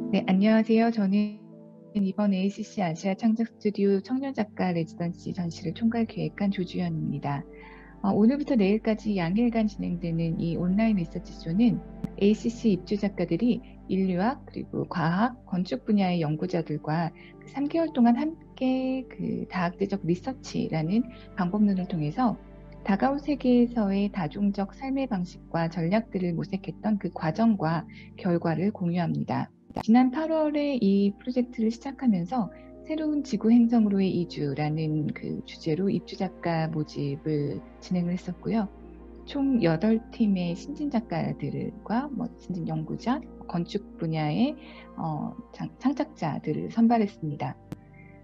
네, 안녕하세요. 저는 이번 ACC 아시아 창작 스튜디오 청년 작가 레지던시 전시를 총괄 기획한 조주현입니다. 오늘부터 내일까지 양일간 진행되는 이 온라인 리서치 쇼는 ACC 입주 작가들이 인류학, 그리고 과학, 건축 분야의 연구자들과 3개월 동안 함께 다학제적 리서치라는 방법론을 통해서 다가올 세계에서의 다중적 삶의 방식과 전략들을 모색했던 그 과정과 결과를 공유합니다. 지난 8월에 이 프로젝트를 시작하면서 새로운 지구 행성으로의 이주라는 그 주제로 입주 작가 모집을 진행을 했었고요. 총 8팀의 신진 작가들과 신진 연구자, 건축 분야의 창작자들을 선발했습니다.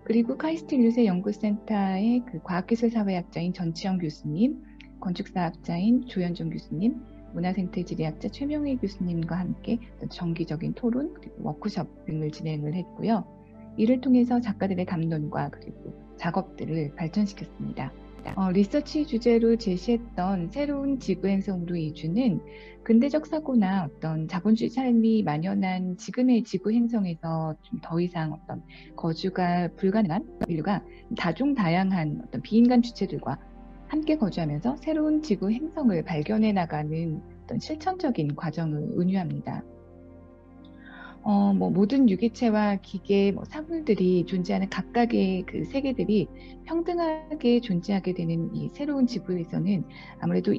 그리고 카이스트 인류세 연구센터의 그 과학기술사회학자인 전치영 교수님, 건축사학자인 조현종 교수님, 문화생태지리학자 최명희 교수님과 함께 정기적인 토론 그리고 워크숍 등을 진행을 했고요. 이를 통해서 작가들의 담론과 그리고 작업들을 발전시켰습니다. 리서치 주제로 제시했던 새로운 지구 행성으로 이주는 근대적 사고나 어떤 자본주의 삶이 만연한 지금의 지구 행성에서 좀 더 이상 어떤 거주가 불가능한 인류가 다종다양한 어떤 비인간 주체들과 함께 거주하면서 새로운 지구 행성을 발견해 나가는 어떤 실천적인 과정을 은유합니다. 모든 유기체와 기계, 사물들이 존재하는 각각의 그 세계들이 평등하게 존재하게 되는 이 새로운 지구에서는 아무래도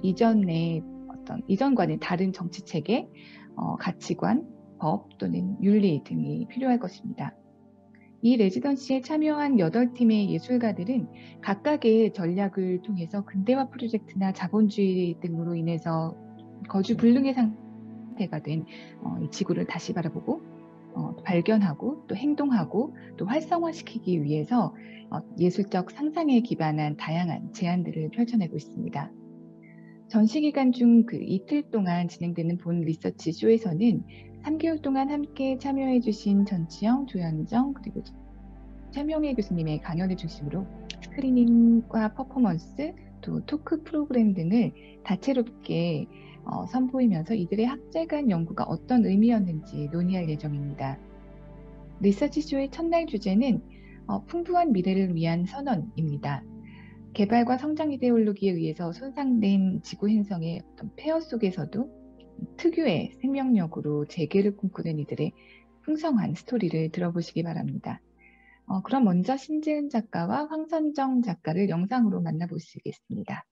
이전과는 다른 정치 체계, 가치관, 법 또는 윤리 등이 필요할 것입니다. 이 레지던시에 참여한 8팀의 예술가들은 각각의 전략을 통해서 근대화 프로젝트나 자본주의 등으로 인해서 거주 불능의 상태가 된 이 지구를 다시 바라보고 발견하고 또 행동하고 또 활성화시키기 위해서 예술적 상상에 기반한 다양한 제안들을 펼쳐내고 있습니다. 전시 기간 중 그 이틀 동안 진행되는 본 리서치 쇼에서는 3개월 동안 함께 참여해 주신 전치영, 조현정 그리고 최명희 교수님의 강연을 중심으로 스크리닝과 퍼포먼스, 또 토크 프로그램 등을 다채롭게 선보이면서 이들의 학제간 연구가 어떤 의미였는지 논의할 예정입니다. 리서치쇼의 첫날 주제는 풍부한 미래를 위한 선언입니다. 개발과 성장 이데올로기에 의해서 손상된 지구 행성의 어떤 폐허 속에서도 특유의 생명력으로 재개를 꿈꾸는 이들의 풍성한 스토리를 들어보시기 바랍니다. 그럼 먼저 신지은 작가와 황선정 작가를 영상으로 만나보시겠습니다.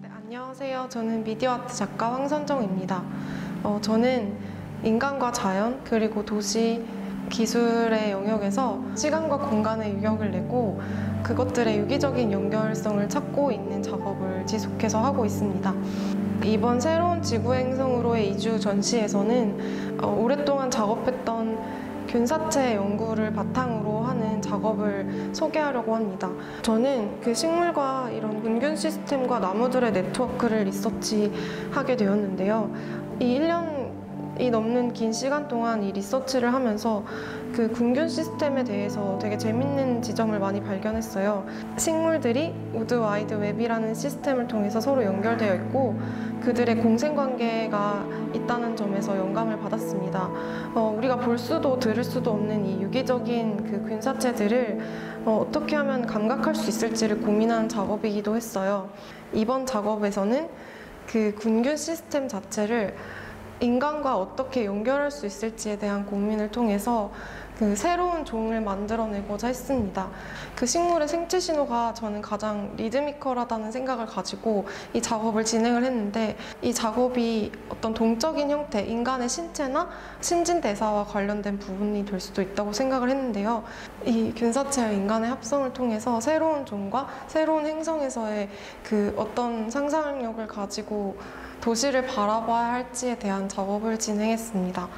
네, 안녕하세요. 저는 미디어 아트 작가 황선정입니다. 저는 인간과 자연 그리고 도시 기술의 영역에서 시간과 공간의 유형을 내고 그것들의 유기적인 연결성을 찾고 있는 작업을 지속해서 하고 있습니다. 이번 새로운 지구 행성으로의 이주 전시에서는 오랫동안 작업했던 균사체 연구를 바탕으로 하는 작업을 소개하려고 합니다. 저는 그 식물과 이런 균균 시스템과 나무들의 네트워크를 리서치하게 되었는데요. 이 1년이 넘는 긴 시간 동안 이 리서치를 하면서 그 균균 시스템에 대해서 되게 재밌는 지점을 많이 발견했어요. 식물들이 우드 와이드 웹이라는 시스템을 통해서 서로 연결되어 있고 그들의 공생관계가 있다는 점에서 영감을 받았습니다. 우리가 볼 수도 들을 수도 없는 이 유기적인 그 균사체들을 어떻게 하면 감각할 수 있을지를 고민하는 작업이기도 했어요. 이번 작업에서는 그 균균 시스템 자체를 인간과 어떻게 연결할 수 있을지에 대한 고민을 통해서 그 새로운 종을 만들어내고자 했습니다. 그 식물의 생체 신호가 저는 가장 리드미컬하다는 생각을 가지고 이 작업을 진행을 했는데 이 작업이 어떤 동적인 형태, 인간의 신체나 신진대사와 관련된 부분이 될 수도 있다고 생각을 했는데요. 이 균사체와 인간의 합성을 통해서 새로운 종과 새로운 행성에서의 그 어떤 상상력을 가지고 도시를 바라봐야 할지에 대한 작업을 진행했습니다.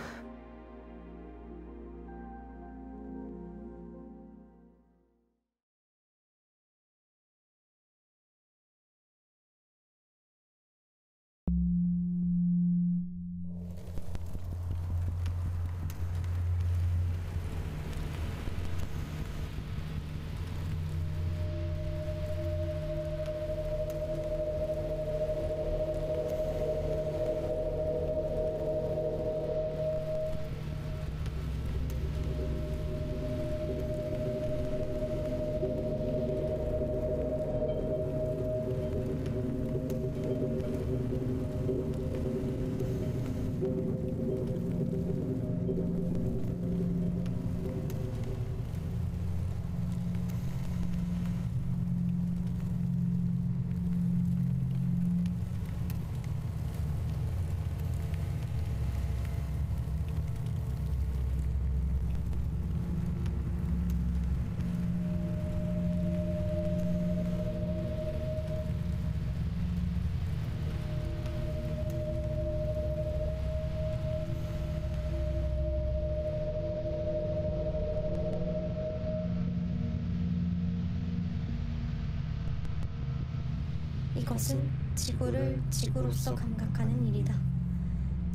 이것은 지구를 지구로서 감각하는 일이다.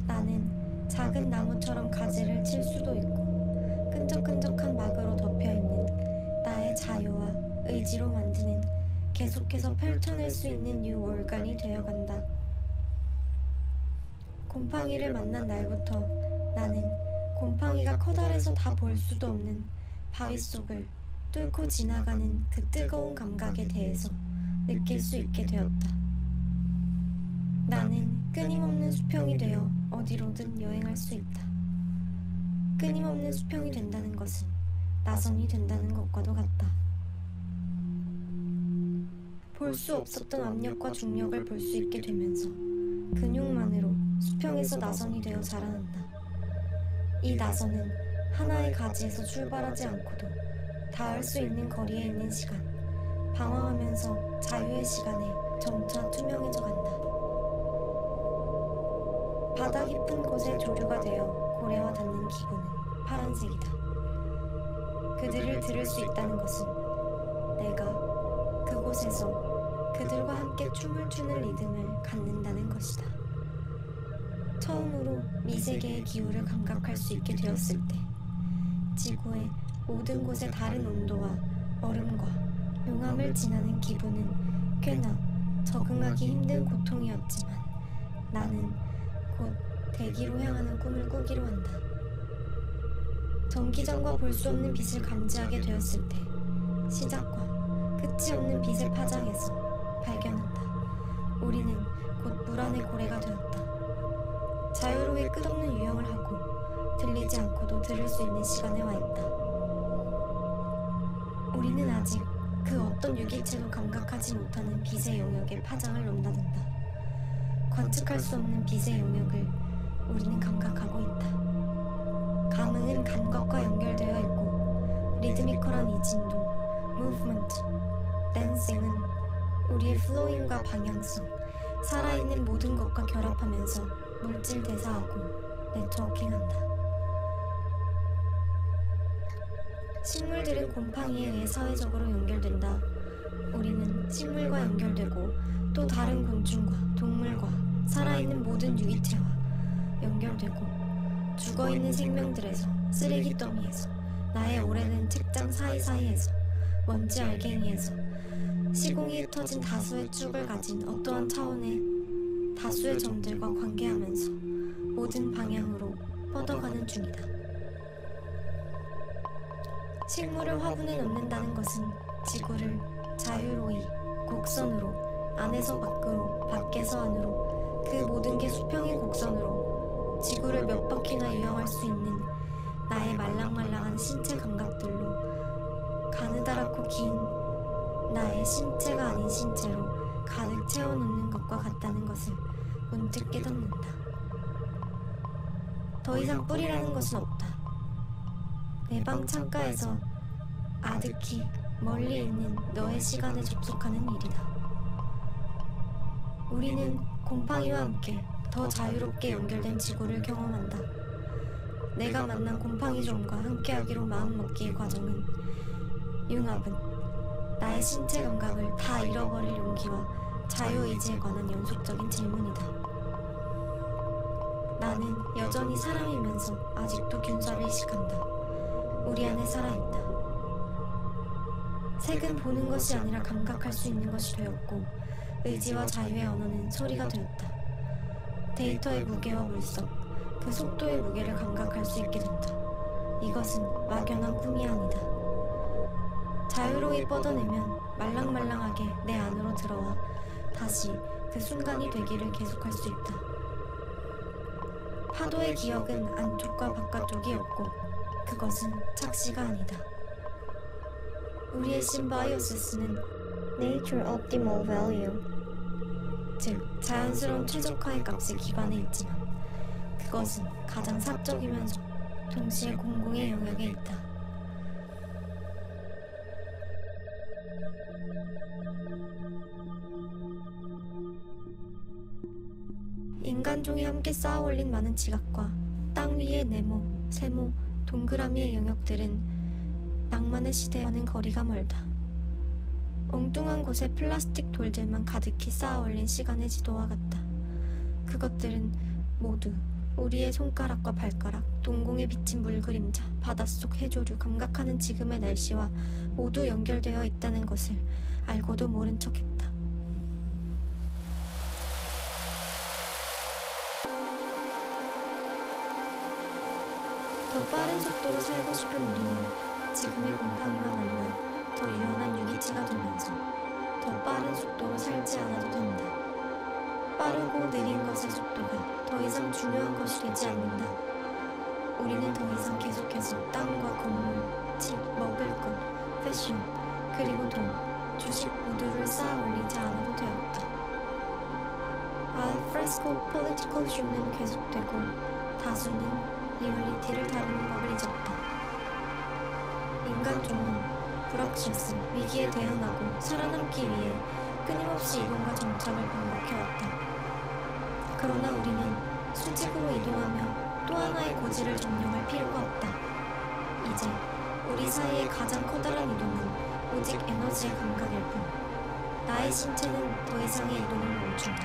나는 작은 나무처럼 가지를 칠 수도 있고 끈적끈적한 막으로 덮여있는 나의 자유와 의지로 만드는 계속해서 펼쳐낼 수 있는 유월간이 되어간다. 곰팡이를 만난 날부터 나는 곰팡이가 커다래서 다 볼 수도 없는 바위 속을 뚫고 지나가는 그 뜨거운 감각에 대해서 느낄 수 있게 되었다. 나는 끊임없는 수평이 되어 어디로든 여행할 수 있다. 끊임없는 수평이 된다는 것은 나선이 된다는 것과도 같다. 볼 수 없었던 압력과 중력을 볼 수 있게 되면서 근육만으로 수평에서 나선이 되어 자라난다. 이 나선은 하나의 가지에서 출발하지 않고도 닿을 수 있는 거리에 있는 시간, 방황하면서 자유의 시간에 점차 투명해져 간다. 바다 깊은 곳에 조류가 되어 고래와 닿는 기분은 파란색이다. 그들을 들을 수 있다는 것은 내가 그곳에서 그들과 함께 춤을 추는 리듬을 갖는다는 것이다. 처음으로 미세계의 기후를 감각할 수 있게 되었을 때 지구의 모든 곳의 다른 온도와 얼음과 용암을 지나는 기분은 꽤나 적응하기 힘든 고통이었지만 나는 곧 대기로 향하는 꿈을 꾸기로 한다. 전기전과 볼 수 없는 빛을 감지하게 되었을 때 시작과 끝이 없는 빛의 파장에서 발견한다. 우리는 곧 물 안의 고래가 되었다. 자유로이 끝없는 유영을 하고 들리지 않고도 들을 수 있는 시간에 와 있다. 우리는 아직 그 어떤 유기체도 감각하지 못하는 빛의 영역의 파장을 넘나든다. 관측할 수 없는 빛의 영역을 우리는 감각하고 있다. 감흥은 감각과 연결되어 있고 리드미컬한 이 진도, 무브먼트, 댄싱은 우리의 플로잉과 방향성, 살아있는 모든 것과 결합하면서 물질 대사하고 네트워킹한다. 식물들은 곰팡이에 의해 사회적으로 연결된다. 우리는 식물과 연결되고 또 다른 곤충과 동물과 살아있는 모든 유기체와 연결되고 죽어있는 생명들에서 쓰레기 더미에서 나의 오래된 책장 사이사이에서 먼지 알갱이에서 시공이 흩어진 다수의 축을 가진 어떠한 차원의 다수의 점들과 관계하면서 모든 방향으로 뻗어가는 중이다. 식물을 화분에 넣는다는 것은 지구를 자유로이 곡선으로 안에서 밖으로 밖에서 안으로 그 모든 게 수평인 곡선으로 지구를 몇 바퀴나 유영할 수 있는 나의 말랑말랑한 신체 감각들로 가느다랗고 긴 나의 신체가 아닌 신체로 가득 채워놓는 것과 같다는 것을 문득 깨닫는다. 더 이상 뿌리라는 것은 없다. 내 방 창가에서 아득히 멀리 있는 너의 시간에 접속하는 일이다. 우리는 곰팡이와 함께 더 자유롭게 연결된 지구를 경험한다. 내가 만난 곰팡이 종과 함께하기로 마음먹기의 과정은 융합은 나의 신체 감각을 다 잃어버릴 용기와 자유의지에 관한 연속적인 질문이다. 나는 여전히 사람이면서 아직도 균사를 의식한다. 우리 안에 살아있다. 색은 보는 것이 아니라 감각할 수 있는 것이 되었고 의지와 자유의 언어는 소리가 되었다. 데이터의 무게와 물성, 그 속도의 무게를 감각할 수 있게 된다. 이것은 막연한 꿈이 아니다. 자유로이 뻗어내면 말랑말랑하게 내 안으로 들어와 다시 그 순간이 되기를 계속할 수 있다. 파도의 기억은 안쪽과 바깥쪽이 없고 그것은 착시가 아니다. 우리의 심바이오시스는 Nature Optimal Value, 즉 자연스러운 최적화의 값에 기반해 있지만 그것은 가장 사적이면서 동시에 공공의 영역에 있다. 인간종이 함께 쌓아 올린 많은 지각과 땅 위의 네모, 세모, 동그라미의 영역들은 낭만의 시대와는 거리가 멀다. 엉뚱한 곳에 플라스틱 돌들만 가득히 쌓아 올린 시간의 지도와 같다. 그것들은 모두 우리의 손가락과 발가락, 동공에 비친 물그림자, 바닷속 해조류, 감각하는 지금의 날씨와 모두 연결되어 있다는 것을 알고도 모른 척했다. 더 빠른 속도로 살고 싶은 우리는 지금의 곰팡이와 만나 더 유연한 유기체가 되면서 더 빠른 속도로 살지 않아도 된다. 빠르고 느린 것의 속도가 더 이상 중요한 것이 되지 않는다. 우리는 더 이상 계속해서 땅과 건물, 집, 먹을 것, 패션, 그리고 돈, 주식 모두를 쌓아 올리지 않아도 되었다. 알프레스코 폴리티컬 쇼는 계속되고 다수는 리얼리티를 다루는 법을 잊었다. 인간종은 불확실성, 위기에 대응하고 살아남기 위해 끊임없이 이동과 정착을 반복해왔다. 그러나 우리는 수직으로 이동하며 또 하나의 고지를 점령할 필요가 없다. 이제 우리 사이의 가장 커다란 이동은 오직 에너지의 감각일 뿐. 나의 신체는 더 이상의 이동을 멈춘다.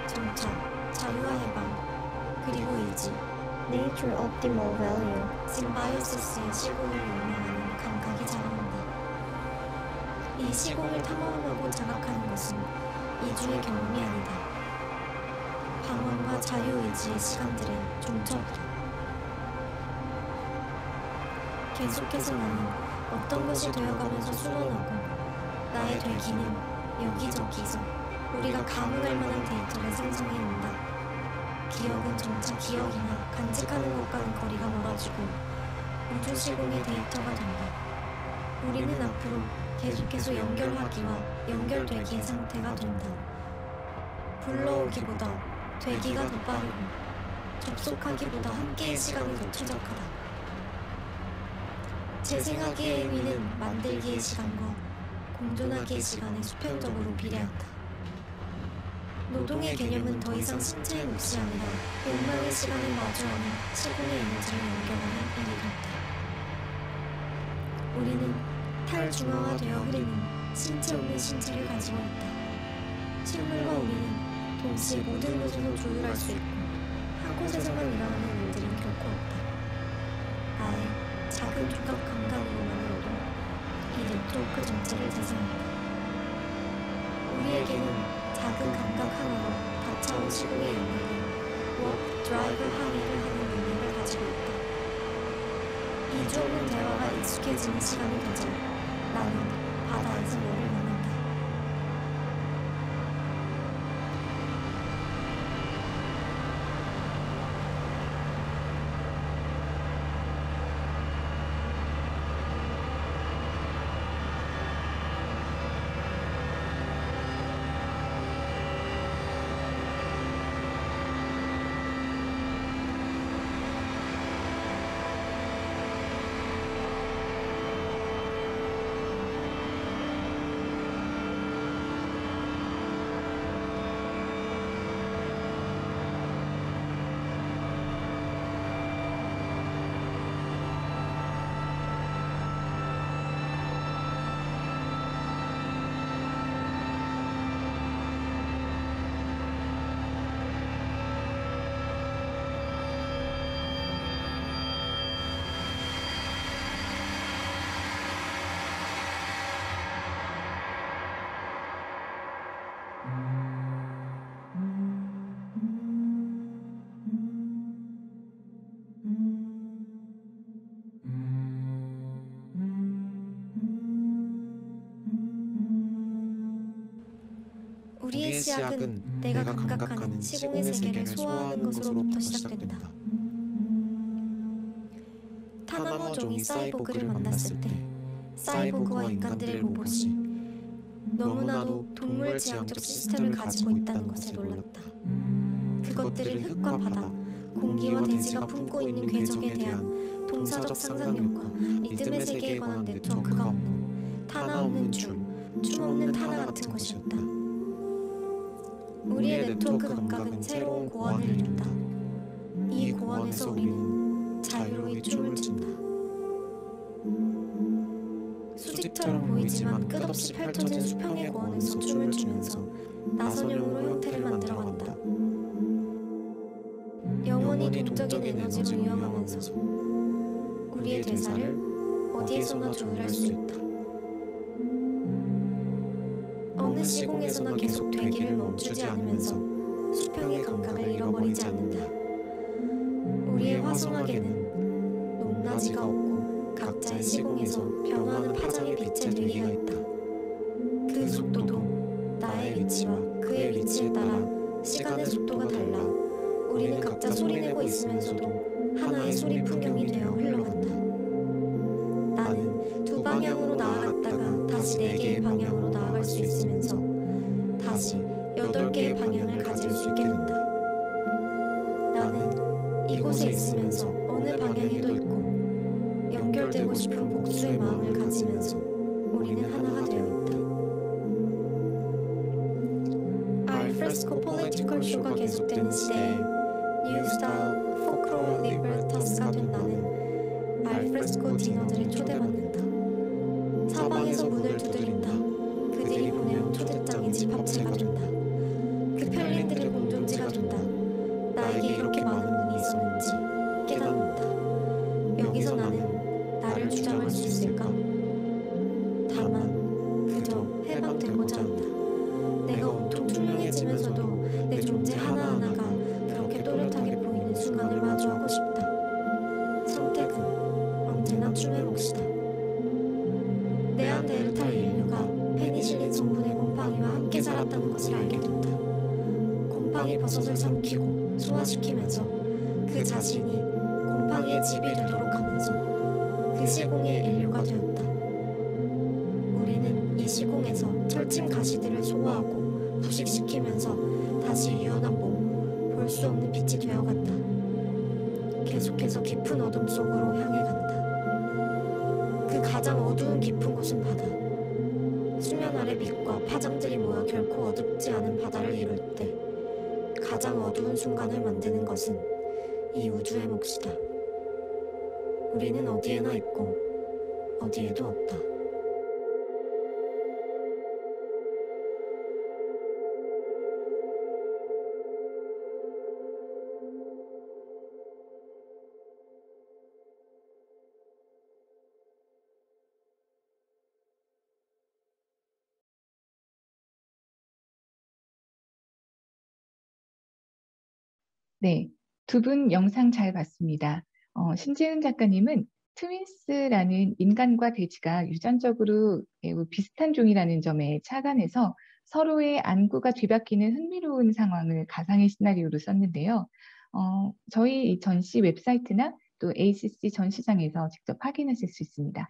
정착, 자유와 해방, 그리고 의지, Nature Optimal Value, 심바이오시스의 시공을 용맹하는 감각이 자라난다. 이 시공을 탐험하고 자각하는 것은 이주의 경험이 아니다. 방황과 자유의지의 시간들의 종처이다. 계속해서 나는 어떤 것이 되어가면서 순환하고 나의 되기는 여기저기서 우리가 감흥할 만한 데이터를 생성해낸다. 기억은 점차 기억이나 간직하는 것과는 거리가 멀어지고 우주 시공의 데이터가 된다. 우리는 앞으로 계속해서 연결하기와 연결되기의 상태가 된다. 불러오기보다 되기가 더 빠르고 접속하기보다 함께의 시간이 더 최적하다. 재생하기의 의미는 만들기의 시간과 공존하기의 시간에 수평적으로 비례한다. 노동의 개념은 더 이상 신체의 몫이 아니라 욕망의 시간을 마주하는 시공의 에너지를 연결하는 일이었다. 우리는 탈중앙화되어 흐르는 신체 없는 신체를 가지고 있다. 식물과 우리는 동시에 모든 곳에서 조율할 수 있고 한 곳에서만 일어나는 일들은 결코 없다. 나의 작은 조각 감각으로만으로도 이 네트워크 전체를 재생한다. 우리에게는 작은 감각 하나로 다차원 시공에 연결된 워크 드라이브 항해를 하는 능력을 가지고 있다. 이주 없는 대화가 익숙해지는 시간이 되자 나는 바다에서 너를 만난다. 우리의 시작은 내가 감각하는 시공의 세계를 소화하는 것으로부터 시작된다. 타나머종이 사이보그를 만났을 때 사이보그와 인간들의 로봇이 너무나도 동물지향적 시스템을 가지고 있다는 것에 놀랐다. 그것들은 흙과 바다, 공기와 대지가 품고 있는 궤적에 대한 동사적 상상력과 리듬의 세계에 관한 네트워크가 없는 타나 없는 춤 없는 타나 같은 것이었다. 우리의 네트워크 감각은 새로운 고원을 이룬다. 이 고원에서 우리는 자유로이 춤을 춘다. 수직처럼 보이지만 끝없이 펼쳐진 수평의 고원에서 춤을 추면서 나선형으로 형태를 만들어간다. 영원히 동적인 에너지로 이어가면서 우리의 대사를 어디에서나 조율할 수 있다. 어느 시공에서나 계속 되기를 멈추지 않으면서 수평의 감각을 잃어버리지 않는다. 우리의 화성학에는 높낮이가 없고 각자의 시공에서 변화하는 파장의 빛의 되기가 있다. 그 속도도 나의 위치와 그의 위치에 따라 시간의 속도가 달라 우리는 각자 소리내고 있으면서도 하나의 소리 풍경이 되어 흘러간다. 나는 두 방향으로 나아갔다가 다시 네 개의 방향으로 나아갈 수 있으면서 다시 8개의 방향을 가질 수 있게 된다. 나는 이곳에 있으면서 어느 방향에도 있고 연결되고 싶은 복수의 마음을 가지면서 우리는 하나가 되어 있다. 알프레스코 폴리티컬 쇼가 계속되는 시대에 뉴 스타일 포크로 리버터스가 된 나는 알프레스코 디너들을 초대받는다. 사방에서 문을 두드린다. 그들이 보내온 초대장이 집합체가 된다. 그 편린들의 공존지가 된다. 나에게 이렇게 많은 문이 있었는지 깨닫는다. 여기서 나는 나를 주장할 수 있을까? 다만 그저 해방되고자 한다. 내가 온통 투명해지면서도 내 존재 하나하나가 그렇게 또렷하게 보이는 순간을 마주하고 싶다. 선택은 언제나 춤의 몫이다. 네안데르탈 인류가 페니실린 성분의 곰팡이와 함께 자랐다는 것을 알게 된다. 곰팡이 버섯을 삼키고 소화시키면서 그 자신이 곰팡이의 집이 되도록 하면서 그 시공의 인류가 되었다. 우리는 이 시공에서 철짐 가시들을 소화하고 부식시키면서 다시 유연한 몸, 볼 수 없는 빛이 되어간다. 계속해서 깊은 어둠 속으로 향해 간다. 그 가장 어두운 깊은 곳은 바다. 수면 아래 빛과 파장들이 모여 결코 어둡지 않은 바다를 이룰 때 가장 어두운 순간을 만드는 것은 이 우주의 몫이다. 우리는 어디에나 있고 어디에도 없다. 네, 두 분 영상 잘 봤습니다. 신재은 작가님은 트윈스라는 인간과 돼지가 유전적으로 매우 비슷한 종이라는 점에 착안해서 서로의 안구가 뒤바뀌는 흥미로운 상황을 가상의 시나리오로 썼는데요. 저희 이 전시 웹사이트나 또 ACC 전시장에서 직접 확인하실 수 있습니다.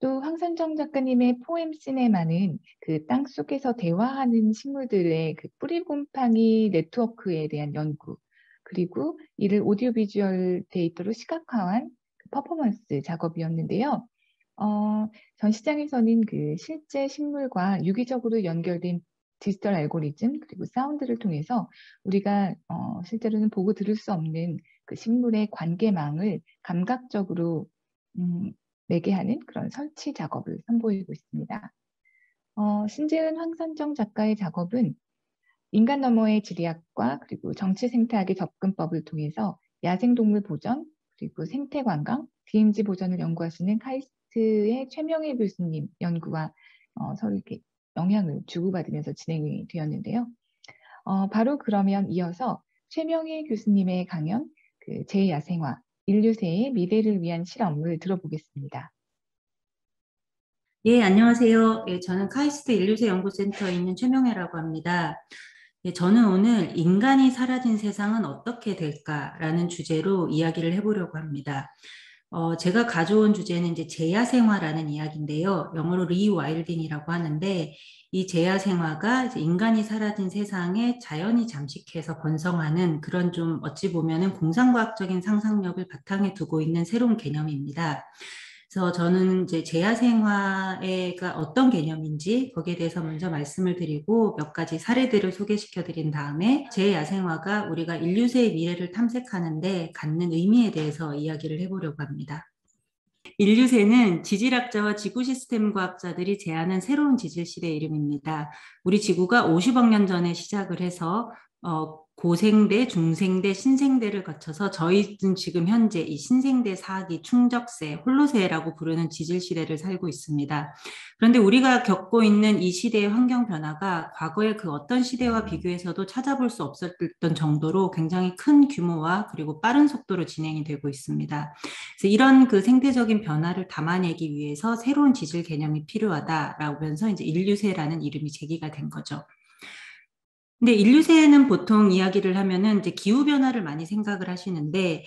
또 황선정 작가님의 포엠 시네마는 그 땅속에서 대화하는 식물들의 그 뿌리곰팡이 네트워크에 대한 연구, 그리고 이를 오디오 비주얼 데이터로 시각화한 그 퍼포먼스 작업이었는데요. 전시장에서는 그 실제 식물과 유기적으로 연결된 디지털 알고리즘 그리고 사운드를 통해서 우리가 실제로는 보고 들을 수 없는 그 식물의 관계망을 감각적으로 매개하는 그런 설치 작업을 선보이고 있습니다. 신재은 황선정 작가의 작업은 인간 너머의 지리학과 그리고 정치 생태학의 접근법을 통해서 야생동물 보전 그리고 생태 관광, DMZ 보전을 연구하시는 카이스트의 최명희 교수님 연구와 서로 이렇게 영향을 주고받으면서 진행이 되었는데요. 바로 그러면 이어서 최명희 교수님의 강연 그 제야생화 인류세의 미래를 위한 실험을 들어보겠습니다. 예, 안녕하세요. 예, 저는 카이스트 인류세 연구센터에 있는 최명혜라고 합니다. 예, 저는 오늘 인간이 사라진 세상은 어떻게 될까라는 주제로 이야기를 해보려고 합니다. 제가 가져온 주제는 이제 제야생화라는 이야기인데요. 영어로 리와일딩이라고 하는데 이 제야생화가 이제 인간이 사라진 세상에 자연이 잠식해서 번성하는 그런 좀 어찌 보면은 공상과학적인 상상력을 바탕에 두고 있는 새로운 개념입니다. 그래서 저는 이제 제야생화가 어떤 개념인지 거기에 대해서 먼저 말씀을 드리고 몇 가지 사례들을 소개시켜 드린 다음에 제야생화가 우리가 인류세의 미래를 탐색하는데 갖는 의미에 대해서 이야기를 해보려고 합니다. 인류세는 지질학자와 지구 시스템 과학자들이 제안한 새로운 지질 시대의 이름입니다. 우리 지구가 50억 년 전에 시작을 해서 고생대, 중생대, 신생대를 거쳐서 저희는 지금 현재 이 신생대 4기 충적세, 홀로세라고 부르는 지질 시대를 살고 있습니다. 그런데 우리가 겪고 있는 이 시대의 환경 변화가 과거의 그 어떤 시대와 비교해서도 찾아볼 수 없었던 정도로 굉장히 큰 규모와 그리고 빠른 속도로 진행이 되고 있습니다. 그래서 이런 그 생태적인 변화를 담아내기 위해서 새로운 지질 개념이 필요하다라면서 이제 인류세라는 이름이 제기가 된 거죠. 근데 인류세는 보통 이야기를 하면은 이제 기후변화를 많이 생각을 하시는데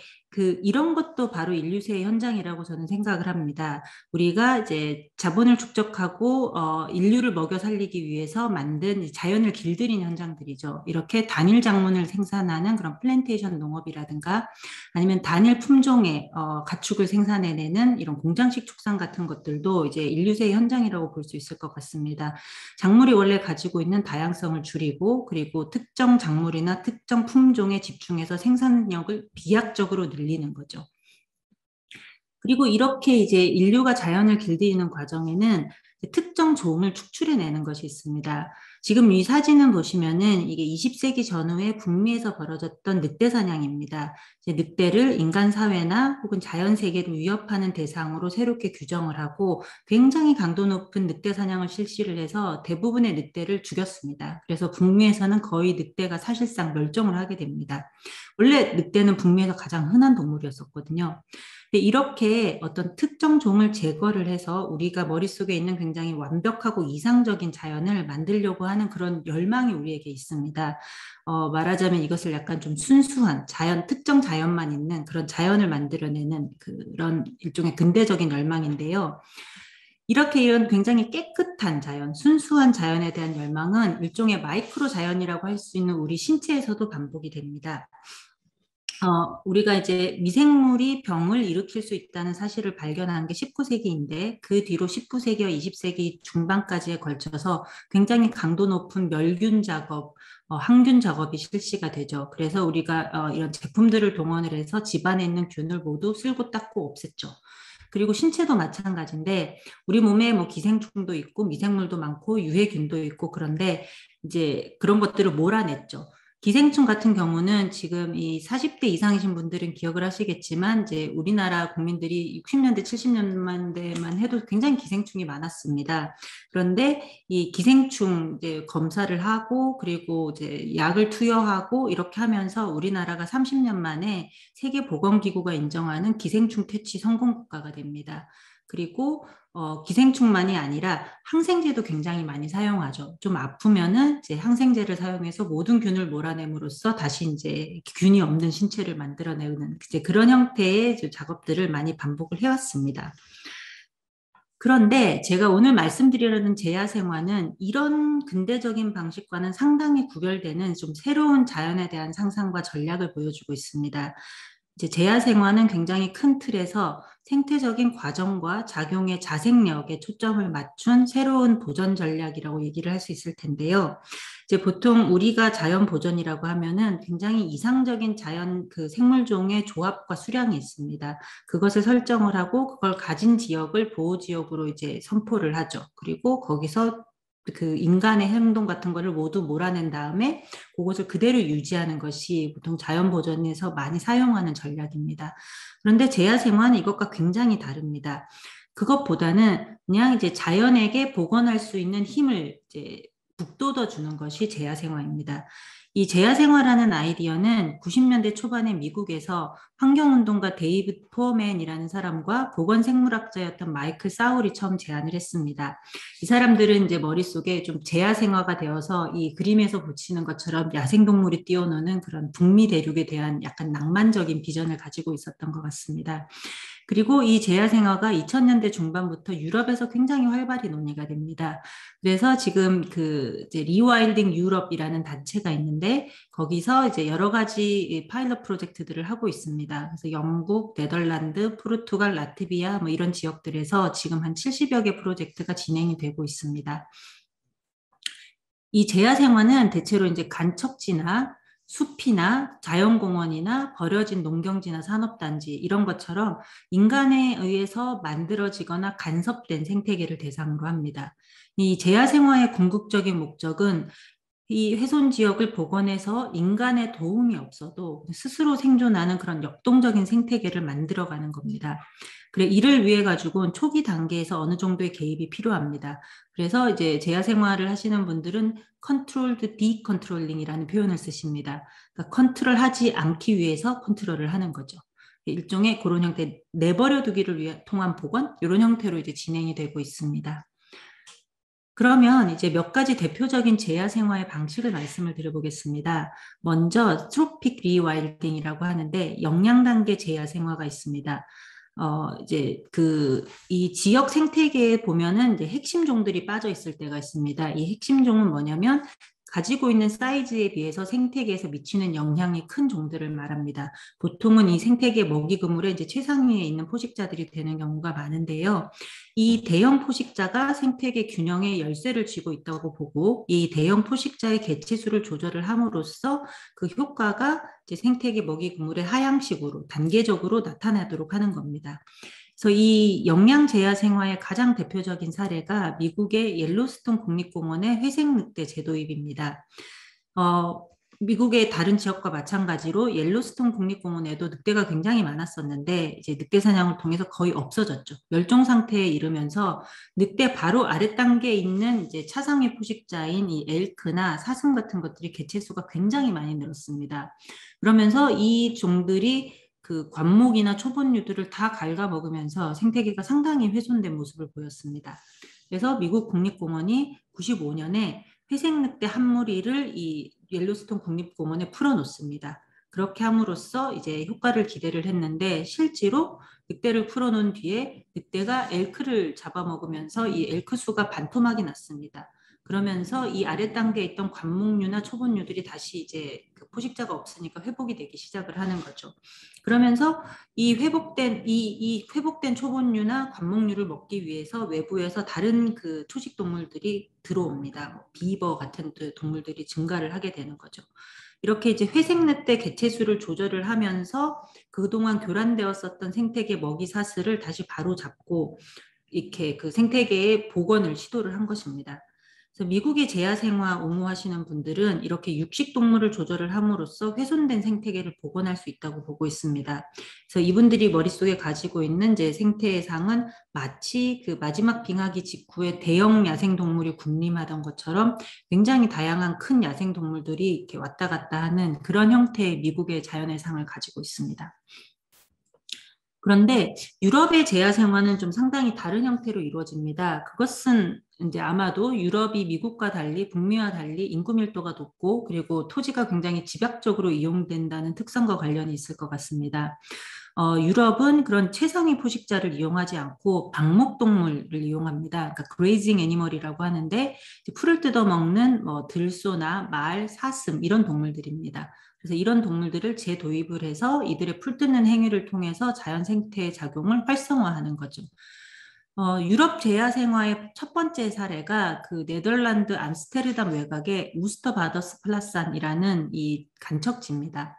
이런 것도 바로 인류세의 현장이라고 저는 생각을 합니다. 우리가 이제 자본을 축적하고 인류를 먹여 살리기 위해서 만든 자연을 길들이는 현장들이죠. 이렇게 단일 작물을 생산하는 그런 플랜테이션 농업이라든가 아니면 단일 품종의 가축을 생산해내는 이런 공장식 축산 같은 것들도 이제 인류세의 현장이라고 볼 수 있을 것 같습니다. 작물이 원래 가지고 있는 다양성을 줄이고 그리고 특정 작물이나 특정 품종에 집중해서 생산력을 비약적으로 늘리는 거죠. 그리고 이렇게 이제 인류가 자연을 길들이는 과정에는 특정 종을 축출해내는 것이 있습니다. 지금 이 사진은 보시면은 이게 20세기 전후에 북미에서 벌어졌던 늑대 사냥입니다. 이제 늑대를 인간 사회나 혹은 자연 세계를 위협하는 대상으로 새롭게 규정을 하고 굉장히 강도 높은 늑대 사냥을 실시를 해서 대부분의 늑대를 죽였습니다. 그래서 북미에서는 거의 늑대가 사실상 멸종을 하게 됩니다. 원래 늑대는 북미에서 가장 흔한 동물이었었거든요. 근데 이렇게 어떤 특정 종을 제거를 해서 우리가 머릿속에 있는 굉장히 완벽하고 이상적인 자연을 만들려고 하는 그런 열망이 우리에게 있습니다. 말하자면 이것을 약간 좀 순수한 자연, 특정 자연만 있는 그런 자연을 만들어내는 그런 일종의 근대적인 열망인데요. 이렇게 이런 굉장히 깨끗한 자연, 순수한 자연에 대한 열망은 일종의 마이크로 자연이라고 할 수 있는 우리 신체에서도 반복이 됩니다. 우리가 이제 미생물이 병을 일으킬 수 있다는 사실을 발견한 게 19세기인데 그 뒤로 19세기와 20세기 중반까지에 걸쳐서 굉장히 강도 높은 멸균 작업, 항균 작업이 실시가 되죠. 그래서 우리가 이런 제품들을 동원을 해서 집안에 있는 균을 모두 쓸고 닦고 없앴죠. 그리고 신체도 마찬가지인데 우리 몸에 뭐 기생충도 있고 미생물도 많고 유해균도 있고 그런데 이제 그런 것들을 몰아냈죠. 기생충 같은 경우는 지금 이 40대 이상이신 분들은 기억을 하시겠지만 이제 우리나라 국민들이 60년대, 70년대만 해도 굉장히 기생충이 많았습니다. 그런데 이 기생충 이제 검사를 하고 그리고 이제 약을 투여하고 이렇게 하면서 우리나라가 30년 만에 세계보건기구가 인정하는 기생충 퇴치 성공 국가가 됩니다. 그리고 기생충만이 아니라 항생제도 굉장히 많이 사용하죠. 좀 아프면은 이제 항생제를 사용해서 모든 균을 몰아냄으로써 다시 이제 균이 없는 신체를 만들어내는 이제 그런 형태의 작업들을 많이 반복을 해왔습니다. 그런데 제가 오늘 말씀드리려는 제야생화는 이런 근대적인 방식과는 상당히 구별되는 좀 새로운 자연에 대한 상상과 전략을 보여주고 있습니다. 이제 제야생화는 굉장히 큰 틀에서 생태적인 과정과 작용의 자생력에 초점을 맞춘 새로운 보존 전략이라고 얘기를 할 수 있을 텐데요. 이제 보통 우리가 자연 보존이라고 하면은 굉장히 이상적인 자연 그 생물종의 조합과 수량이 있습니다. 그것을 설정을 하고 그걸 가진 지역을 보호 지역으로 이제 선포를 하죠. 그리고 거기서 그 인간의 행동 같은 거를 모두 몰아낸 다음에 그것을 그대로 유지하는 것이 보통 자연 보존에서 많이 사용하는 전략입니다. 그런데 제야생화는 이것과 굉장히 다릅니다. 그것보다는 그냥 이제 자연에게 복원할 수 있는 힘을 이제 북돋워 주는 것이 제야생화입니다. 이 제야생화라는 아이디어는 90년대 초반에 미국에서 환경운동가 데이비드 포어맨이라는 사람과 보건생물학자였던 마이클 사울이 처음 제안을 했습니다. 이 사람들은 이제 머릿속에 좀 제야생화가 되어서 이 그림에서 보시는 것처럼 야생동물이 뛰어노는 그런 북미 대륙에 대한 약간 낭만적인 비전을 가지고 있었던 것 같습니다. 그리고 이 제야생화가 2000년대 중반부터 유럽에서 굉장히 활발히 논의가 됩니다. 그래서 지금 그 이제 리와일딩 유럽이라는 단체가 있는데 거기서 이제 여러 가지 파일럿 프로젝트들을 하고 있습니다. 그래서 영국, 네덜란드, 포르투갈, 라트비아 뭐 이런 지역들에서 지금 한 70여 개 프로젝트가 진행이 되고 있습니다. 이 제야생화는 대체로 이제 간척지나 숲이나 자연공원이나 버려진 농경지나 산업단지 이런 것처럼 인간에 의해서 만들어지거나 간섭된 생태계를 대상으로 합니다. 이 제야생화의 궁극적인 목적은 이 훼손 지역을 복원해서 인간의 도움이 없어도 스스로 생존하는 그런 역동적인 생태계를 만들어가는 겁니다. 그래 이를 위해 가지고는 초기 단계에서 어느 정도의 개입이 필요합니다. 그래서 이제 제야 생활을 하시는 분들은 컨트롤드 디컨트롤링이라는 표현을 쓰십니다. 그러니까 컨트롤하지 않기 위해서 컨트롤을 하는 거죠. 일종의 그런 형태 내버려 두기를 위해 통한 복원 이런 형태로 이제 진행이 되고 있습니다. 그러면 이제 몇 가지 대표적인 제야 생화의 방식을 말씀을 드려보겠습니다. 먼저 트로픽 리와일딩이라고 하는데 영양 단계 제야 생화가 있습니다. 이제 이 지역 생태계에 보면은 이제 핵심 종들이 빠져 있을 때가 있습니다. 이 핵심 종은 뭐냐면 가지고 있는 사이즈에 비해서 생태계에서 미치는 영향이 큰 종들을 말합니다. 보통은 이 생태계 먹이 그물에 이제 최상위에 있는 포식자들이 되는 경우가 많은데요. 이 대형 포식자가 생태계 균형에 열쇠를 쥐고 있다고 보고 이 대형 포식자의 개체수를 조절을 함으로써 그 효과가 이제 생태계 먹이 그물의 하향식으로 단계적으로 나타나도록 하는 겁니다. 그래서 이 영양 제야 생화의 가장 대표적인 사례가 미국의 옐로스톤 국립공원의 회색 늑대 재도입입니다. 미국의 다른 지역과 마찬가지로 옐로스톤 국립공원에도 늑대가 굉장히 많았었는데 이제 늑대 사냥을 통해서 거의 없어졌죠. 멸종 상태에 이르면서 늑대 바로 아래 단계에 있는 이제 차상위 포식자인 이 엘크나 사슴 같은 것들이 개체수가 굉장히 많이 늘었습니다. 그러면서 이 종들이 그 관목이나 초본류들을 다 갉아먹으면서 생태계가 상당히 훼손된 모습을 보였습니다. 그래서 미국 국립공원이 95년에 회색 늑대 한 무리를 이 옐로스톤 국립공원에 풀어놓습니다. 그렇게 함으로써 이제 효과를 기대를 했는데 실제로 늑대를 풀어놓은 뒤에 늑대가 엘크를 잡아먹으면서 이 엘크 수가 반토막이 났습니다. 그러면서 이 아래 단계에 있던 관목류나 초본류들이 다시 이제 그 포식자가 없으니까 회복이 되기 시작을 하는 거죠. 그러면서 이 회복된 초본류나 관목류를 먹기 위해서 외부에서 다른 그 초식 동물들이 들어옵니다. 뭐 비버 같은 동물들이 증가를 하게 되는 거죠. 이렇게 이제 회색늑대 개체수를 조절을 하면서 그동안 교란되었었던 생태계 먹이 사슬을 다시 바로 잡고 이렇게 그 생태계의 복원을 시도를 한 것입니다. 그래서 미국의 제야생화 옹호하시는 분들은 이렇게 육식동물을 조절을 함으로써 훼손된 생태계를 복원할 수 있다고 보고 있습니다. 그래서 이분들이 머릿속에 가지고 있는 이제 생태상은 마치 그 마지막 빙하기 직후에 대형 야생동물이 군림하던 것처럼 굉장히 다양한 큰 야생동물들이 이렇게 왔다 갔다 하는 그런 형태의 미국의 자연의 상을 가지고 있습니다. 그런데 유럽의 제야생화는 좀 상당히 다른 형태로 이루어집니다. 그것은 이제 아마도 유럽이 미국과 달리 북미와 달리 인구 밀도가 높고 그리고 토지가 굉장히 집약적으로 이용된다는 특성과 관련이 있을 것 같습니다. 유럽은 그런 최상위 포식자를 이용하지 않고 방목동물을 이용합니다. 그러니까 그레이징 애니멀이라고 하는데 풀을 뜯어먹는 뭐 들소나 말, 사슴 이런 동물들입니다. 그래서 이런 동물들을 재도입을 해서 이들의 풀 뜯는 행위를 통해서 자연 생태의 작용을 활성화하는 거죠. 유럽 제야생화의 첫 번째 사례가 그 네덜란드 암스테르담 외곽의 우스터 바더스 플라산이라는 이 간척지입니다.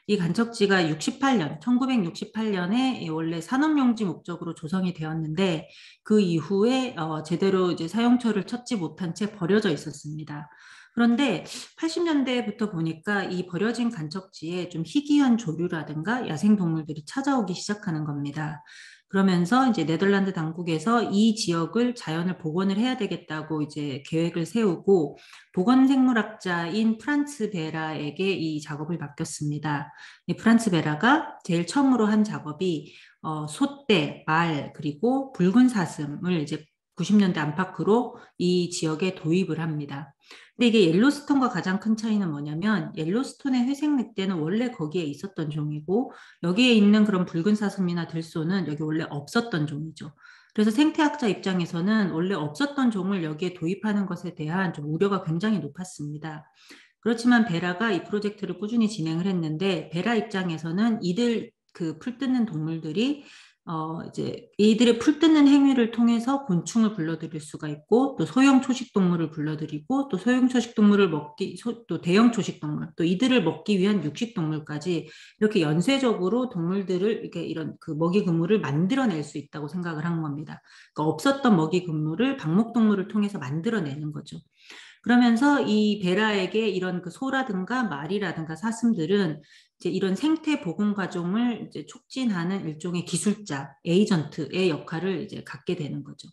이 간척지가 1968년에 원래 산업용지 목적으로 조성이 되었는데 그 이후에 제대로 이제 사용처를 찾지 못한 채 버려져 있었습니다. 그런데 80년대부터 보니까 이 버려진 간척지에 좀 희귀한 조류라든가 야생동물들이 찾아오기 시작하는 겁니다. 그러면서 이제 네덜란드 당국에서 이 지역을 자연을 복원을 해야 되겠다고 이제 계획을 세우고 보건생물학자인 프란츠 베라에게 이 작업을 맡겼습니다. 이 프란츠 베라가 제일 처음으로 한 작업이 소떼, 말 그리고 붉은 사슴을 이제 90년대 안팎으로 이 지역에 도입을 합니다. 근데 이게 옐로스톤과 가장 큰 차이는 뭐냐면 옐로스톤의 회색 늑대는 원래 거기에 있었던 종이고 여기에 있는 그런 붉은 사슴이나 들소는 여기 원래 없었던 종이죠. 그래서 생태학자 입장에서는 원래 없었던 종을 여기에 도입하는 것에 대한 좀 우려가 굉장히 높았습니다. 그렇지만 베라가 이 프로젝트를 꾸준히 진행을 했는데 베라 입장에서는 이들 그 풀 뜯는 동물들이 이제 이들의 풀 뜯는 행위를 통해서 곤충을 불러들일 수가 있고 또 소형 초식동물을 불러들이고 또 소형 초식동물을 또 대형 초식동물 또 이들을 먹기 위한 육식동물까지 이렇게 연쇄적으로 동물들을 이렇게 이런 그 먹이 그물을 만들어낼 수 있다고 생각을 한 겁니다. 그러니까 없었던 먹이 그물을 방목동물을 통해서 만들어내는 거죠. 그러면서 이 베라에게 이런 그 소라든가 말이라든가 사슴들은 이제 이런 생태 복원 과정을 이제 촉진하는 일종의 기술자, 에이전트의 역할을 이제 갖게 되는 거죠.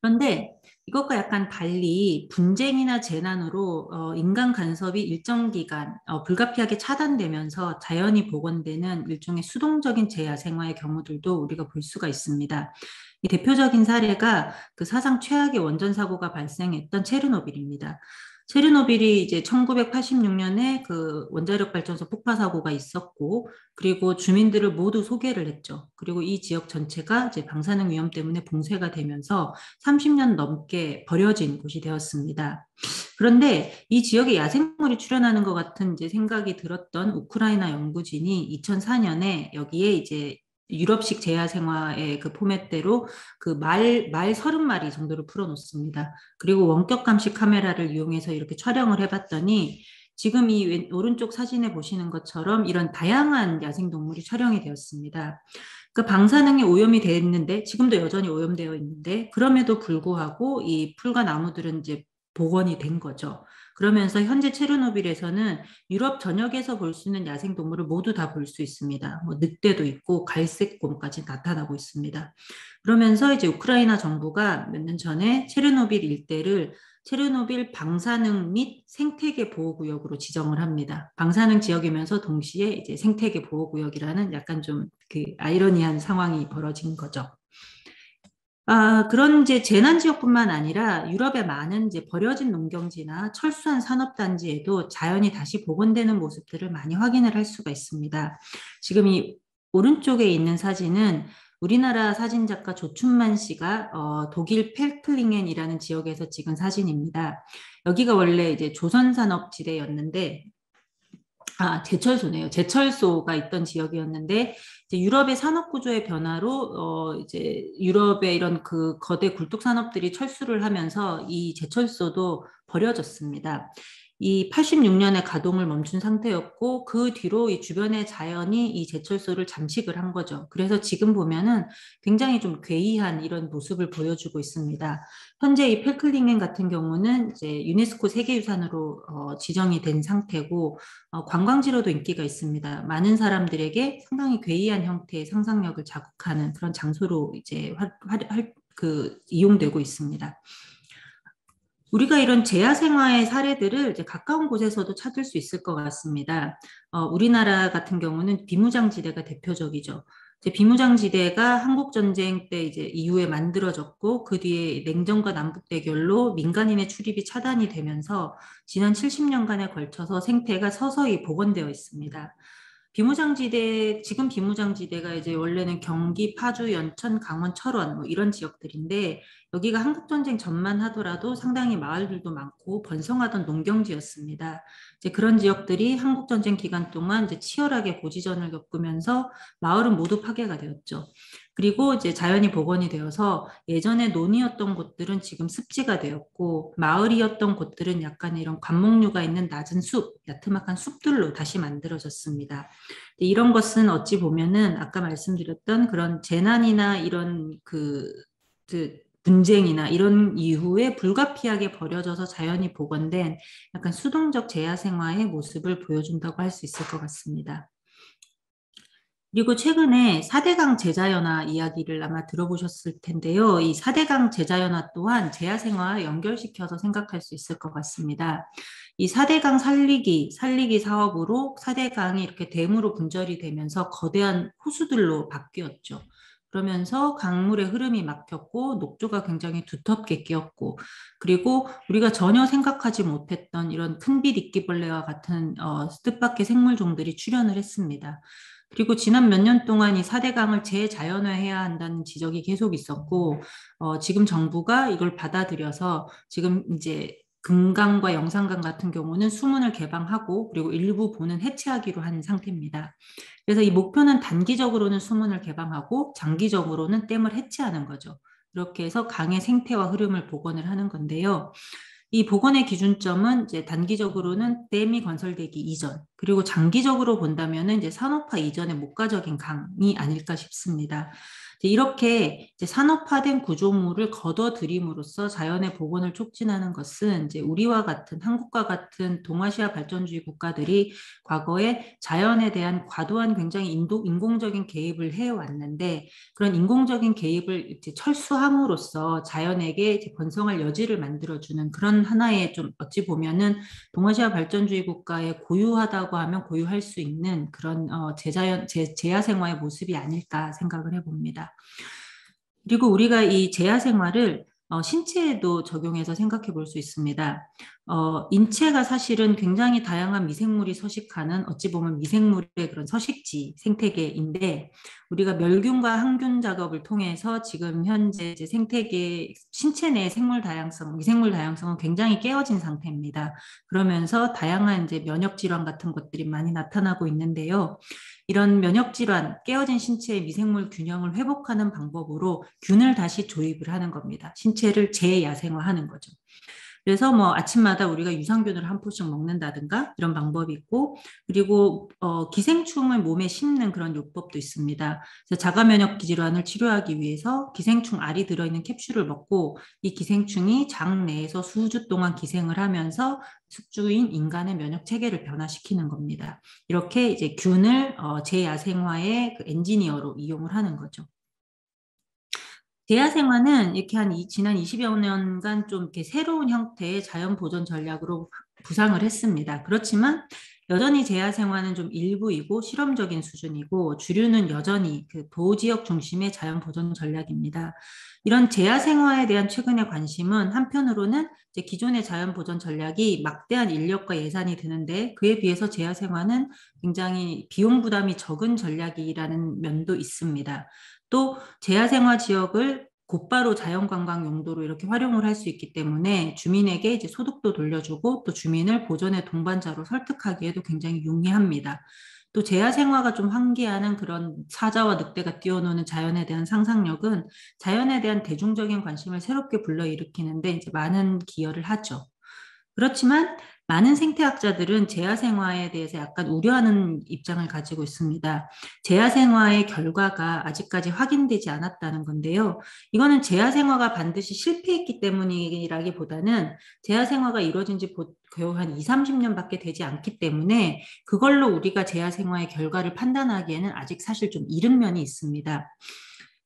그런데 이것과 약간 달리 분쟁이나 재난으로 인간 간섭이 일정 기간 불가피하게 차단되면서 자연이 복원되는 일종의 수동적인 재야생화의 경우들도 우리가 볼 수가 있습니다. 이 대표적인 사례가 그 사상 최악의 원전 사고가 발생했던 체르노빌입니다. 체르노빌이 이제 1986년에 그 원자력 발전소 폭파 사고가 있었고, 그리고 주민들을 모두 소개를 했죠. 그리고 이 지역 전체가 이제 방사능 위험 때문에 봉쇄가 되면서 30년 넘게 버려진 곳이 되었습니다. 그런데 이 지역에 야생물이 출현하는 것 같은 이제 생각이 들었던 우크라이나 연구진이 2004년에 여기에 이제 유럽식 제야생화의 그 포맷대로 그 말 30마리 정도를 풀어놓습니다. 그리고 원격 감시 카메라를 이용해서 이렇게 촬영을 해봤더니 지금 이 오른쪽 사진에 보시는 것처럼 이런 다양한 야생동물이 촬영이 되었습니다. 그 방사능이 오염이 됐는데 지금도 여전히 오염되어 있는데 그럼에도 불구하고 이 풀과 나무들은 이제 복원이 된 거죠. 그러면서 현재 체르노빌에서는 유럽 전역에서 볼 수 있는 야생동물을 모두 다 볼 수 있습니다. 뭐 늑대도 있고 갈색곰까지 나타나고 있습니다. 그러면서 이제 우크라이나 정부가 몇 년 전에 체르노빌 일대를 체르노빌 방사능 및 생태계 보호구역으로 지정을 합니다. 방사능 지역이면서 동시에 이제 생태계 보호구역이라는 약간 좀 그 아이러니한 상황이 벌어진 거죠. 그런 이제 재난 지역뿐만 아니라 유럽의 많은 이제 버려진 농경지나 철수한 산업단지에도 자연이 다시 복원되는 모습들을 많이 확인을 할 수가 있습니다. 지금 이 오른쪽에 있는 사진은 우리나라 사진작가 조춘만 씨가 독일 펠클링엔이라는 지역에서 찍은 사진입니다. 여기가 원래 이제 조선산업지대였는데, 제철소네요. 제철소가 있던 지역이었는데, 이제 유럽의 산업 구조의 변화로 이제 유럽의 이런 그 거대 굴뚝 산업들이 철수를 하면서 이 제철소도 버려졌습니다. 이 86년에 가동을 멈춘 상태였고, 그 뒤로 이 주변의 자연이 이 제철소를 잠식을 한 거죠. 그래서 지금 보면은 굉장히 좀 괴이한 이런 모습을 보여주고 있습니다. 현재 이 펠클링엔 같은 경우는 이제 유네스코 세계유산으로 지정이 된 상태고, 관광지로도 인기가 있습니다. 많은 사람들에게 상당히 괴이한 형태의 상상력을 자극하는 그런 장소로 이제 이용되고 있습니다. 우리가 이런 제야생화의 사례들을 이제 가까운 곳에서도 찾을 수 있을 것 같습니다. 우리나라 같은 경우는 비무장지대가 대표적이죠. 이제 비무장지대가 한국전쟁 때 이제 이후에 만들어졌고, 그 뒤에 냉전과 남북 대결로 민간인의 출입이 차단이 되면서 지난 70년간에 걸쳐서 생태가 서서히 복원되어 있습니다. 지금 비무장지대가 이제 원래는 경기, 파주, 연천, 강원, 철원 뭐 이런 지역들인데, 여기가 한국전쟁 전만 하더라도 상당히 마을들도 많고 번성하던 농경지였습니다. 이제 그런 지역들이 한국전쟁 기간 동안 이제 치열하게 고지전을 겪으면서 마을은 모두 파괴가 되었죠. 그리고 이제 자연이 복원이 되어서 예전에 논이었던 곳들은 지금 습지가 되었고, 마을이었던 곳들은 약간 이런 관목류가 있는 낮은 숲, 야트막한 숲들로 다시 만들어졌습니다. 이런 것은 어찌 보면은 아까 말씀드렸던 그런 재난이나 이런 분쟁이나 이런 이후에 불가피하게 버려져서 자연이 복원된 약간 수동적 제야생화의 모습을 보여준다고 할 수 있을 것 같습니다. 그리고 최근에 4대강 제자연화 이야기를 아마 들어보셨을 텐데요. 이 4대강 제자연화 또한 제야생화와 연결시켜서 생각할 수 있을 것 같습니다. 이 4대강 살리기 사업으로 4대강이 이렇게 댐으로 분절이 되면서 거대한 호수들로 바뀌었죠. 그러면서 강물의 흐름이 막혔고 녹조가 굉장히 두텁게 끼었고, 그리고 우리가 전혀 생각하지 못했던 이런 큰빛 이끼벌레와 같은 뜻밖의 생물종들이 출현을 했습니다. 그리고 지난 몇 년 동안 이 4대강을 재자연화해야 한다는 지적이 계속 있었고, 지금 정부가 이걸 받아들여서 지금 이제 금강과 영산강 같은 경우는 수문을 개방하고, 그리고 일부 보는 해체하기로 한 상태입니다. 그래서 이 목표는 단기적으로는 수문을 개방하고 장기적으로는 댐을 해체하는 거죠. 이렇게 해서 강의 생태와 흐름을 복원을 하는 건데요. 이 복원의 기준점은 이제 단기적으로는 댐이 건설되기 이전, 그리고 장기적으로 본다면은 이제 산업화 이전의 목가적인 강이 아닐까 싶습니다. 이렇게 이제 산업화된 구조물을 걷어들임으로써 자연의 복원을 촉진하는 것은 이제 우리와 같은 한국과 같은 동아시아 발전주의 국가들이 과거에 자연에 대한 과도한 굉장히 인공적인 개입을 해왔는데, 그런 인공적인 개입을 이제 철수함으로써 자연에게 이제 번성할 여지를 만들어주는 그런 하나의 좀 어찌 보면은 동아시아 발전주의 국가에 고유하다고 하면 고유할 수 있는 그런 제야생화의 모습이 아닐까 생각을 해봅니다. 그리고 우리가 이 제야생화를 신체에도 적용해서 생각해 볼 수 있습니다. 인체가 사실은 굉장히 다양한 미생물이 서식하는 어찌 보면 미생물의 그런 서식지 생태계인데, 우리가 멸균과 항균 작업을 통해서 지금 현재 이제 생태계 신체 내 생물 다양성, 미생물 다양성은 굉장히 깨어진 상태입니다. 그러면서 다양한 이제 면역 질환 같은 것들이 많이 나타나고 있는데요. 이런 면역 질환, 깨어진 신체의 미생물 균형을 회복하는 방법으로 균을 다시 조입을 하는 겁니다. 신체를 재야생화하는 거죠. 그래서 뭐 아침마다 우리가 유산균을 한 포씩 먹는다든가 이런 방법이 있고, 그리고 기생충을 몸에 심는 그런 요법도 있습니다. 그래서 자가면역 질환을 치료하기 위해서 기생충 알이 들어있는 캡슐을 먹고, 이 기생충이 장 내에서 수주 동안 기생을 하면서 숙주인 인간의 면역 체계를 변화시키는 겁니다. 이렇게 이제 균을 재야생화의 그 엔지니어로 이용을 하는 거죠. 제야생화는 이렇게 지난 20여 년간 좀 이렇게 새로운 형태의 자연 보존 전략으로 부상을 했습니다. 그렇지만 여전히 제야 생활은 좀 일부이고 실험적인 수준이고 주류는 여전히 그 보호지역 중심의 자연 보존 전략입니다. 이런 제야 생활에 대한 최근의 관심은 한편으로는 이제 기존의 자연 보존 전략이 막대한 인력과 예산이 드는데 그에 비해서 제야 생활은 굉장히 비용 부담이 적은 전략이라는 면도 있습니다. 또 제야 생활 지역을 곧바로 자연관광 용도로 이렇게 활용을 할 수 있기 때문에 주민에게 이제 소득도 돌려주고 또 주민을 보존의 동반자로 설득하기에도 굉장히 용이합니다. 또 제야 생화가 좀 환기하는 그런 사자와 늑대가 뛰어노는 자연에 대한 상상력은 자연에 대한 대중적인 관심을 새롭게 불러일으키는데 이제 많은 기여를 하죠. 그렇지만 많은 생태학자들은 제야생화에 대해서 약간 우려하는 입장을 가지고 있습니다. 제야생화의 결과가 아직까지 확인되지 않았다는 건데요. 이거는 제야생화가 반드시 실패했기 때문이라기보다는 제야생화가 이루어진 지 겨우 한 2, 30년밖에 되지 않기 때문에 그걸로 우리가 제야생화의 결과를 판단하기에는 아직 사실 좀 이른 면이 있습니다.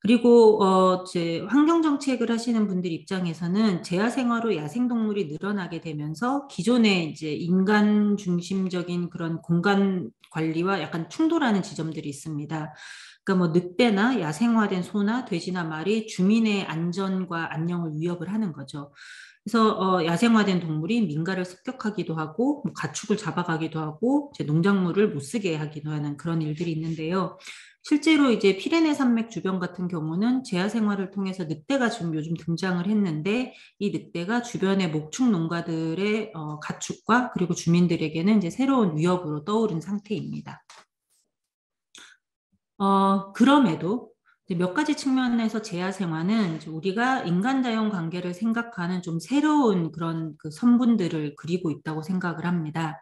그리고 이제 환경 정책을 하시는 분들 입장에서는 제야 생활로 야생 동물이 늘어나게 되면서 기존의 이제 인간 중심적인 그런 공간 관리와 약간 충돌하는 지점들이 있습니다. 그러니까 뭐 늑대나 야생화된 소나 돼지나 말이 주민의 안전과 안녕을 위협을 하는 거죠. 그래서 야생화된 동물이 민가를 습격하기도 하고 뭐 가축을 잡아가기도 하고 이제 농작물을 못 쓰게 하기도 하는 그런 일들이 있는데요. 실제로 이제 피레네 산맥 주변 같은 경우는 제야 생활을 통해서 늑대가 지금 요즘 등장을 했는데 이 늑대가 주변의 목축 농가들의 가축과 그리고 주민들에게는 이제 새로운 위협으로 떠오른 상태입니다. 그럼에도 몇 가지 측면에서 제야 생활은 우리가 인간-자연 관계를 생각하는 좀 새로운 그런 그 선분들을 그리고 있다고 생각을 합니다.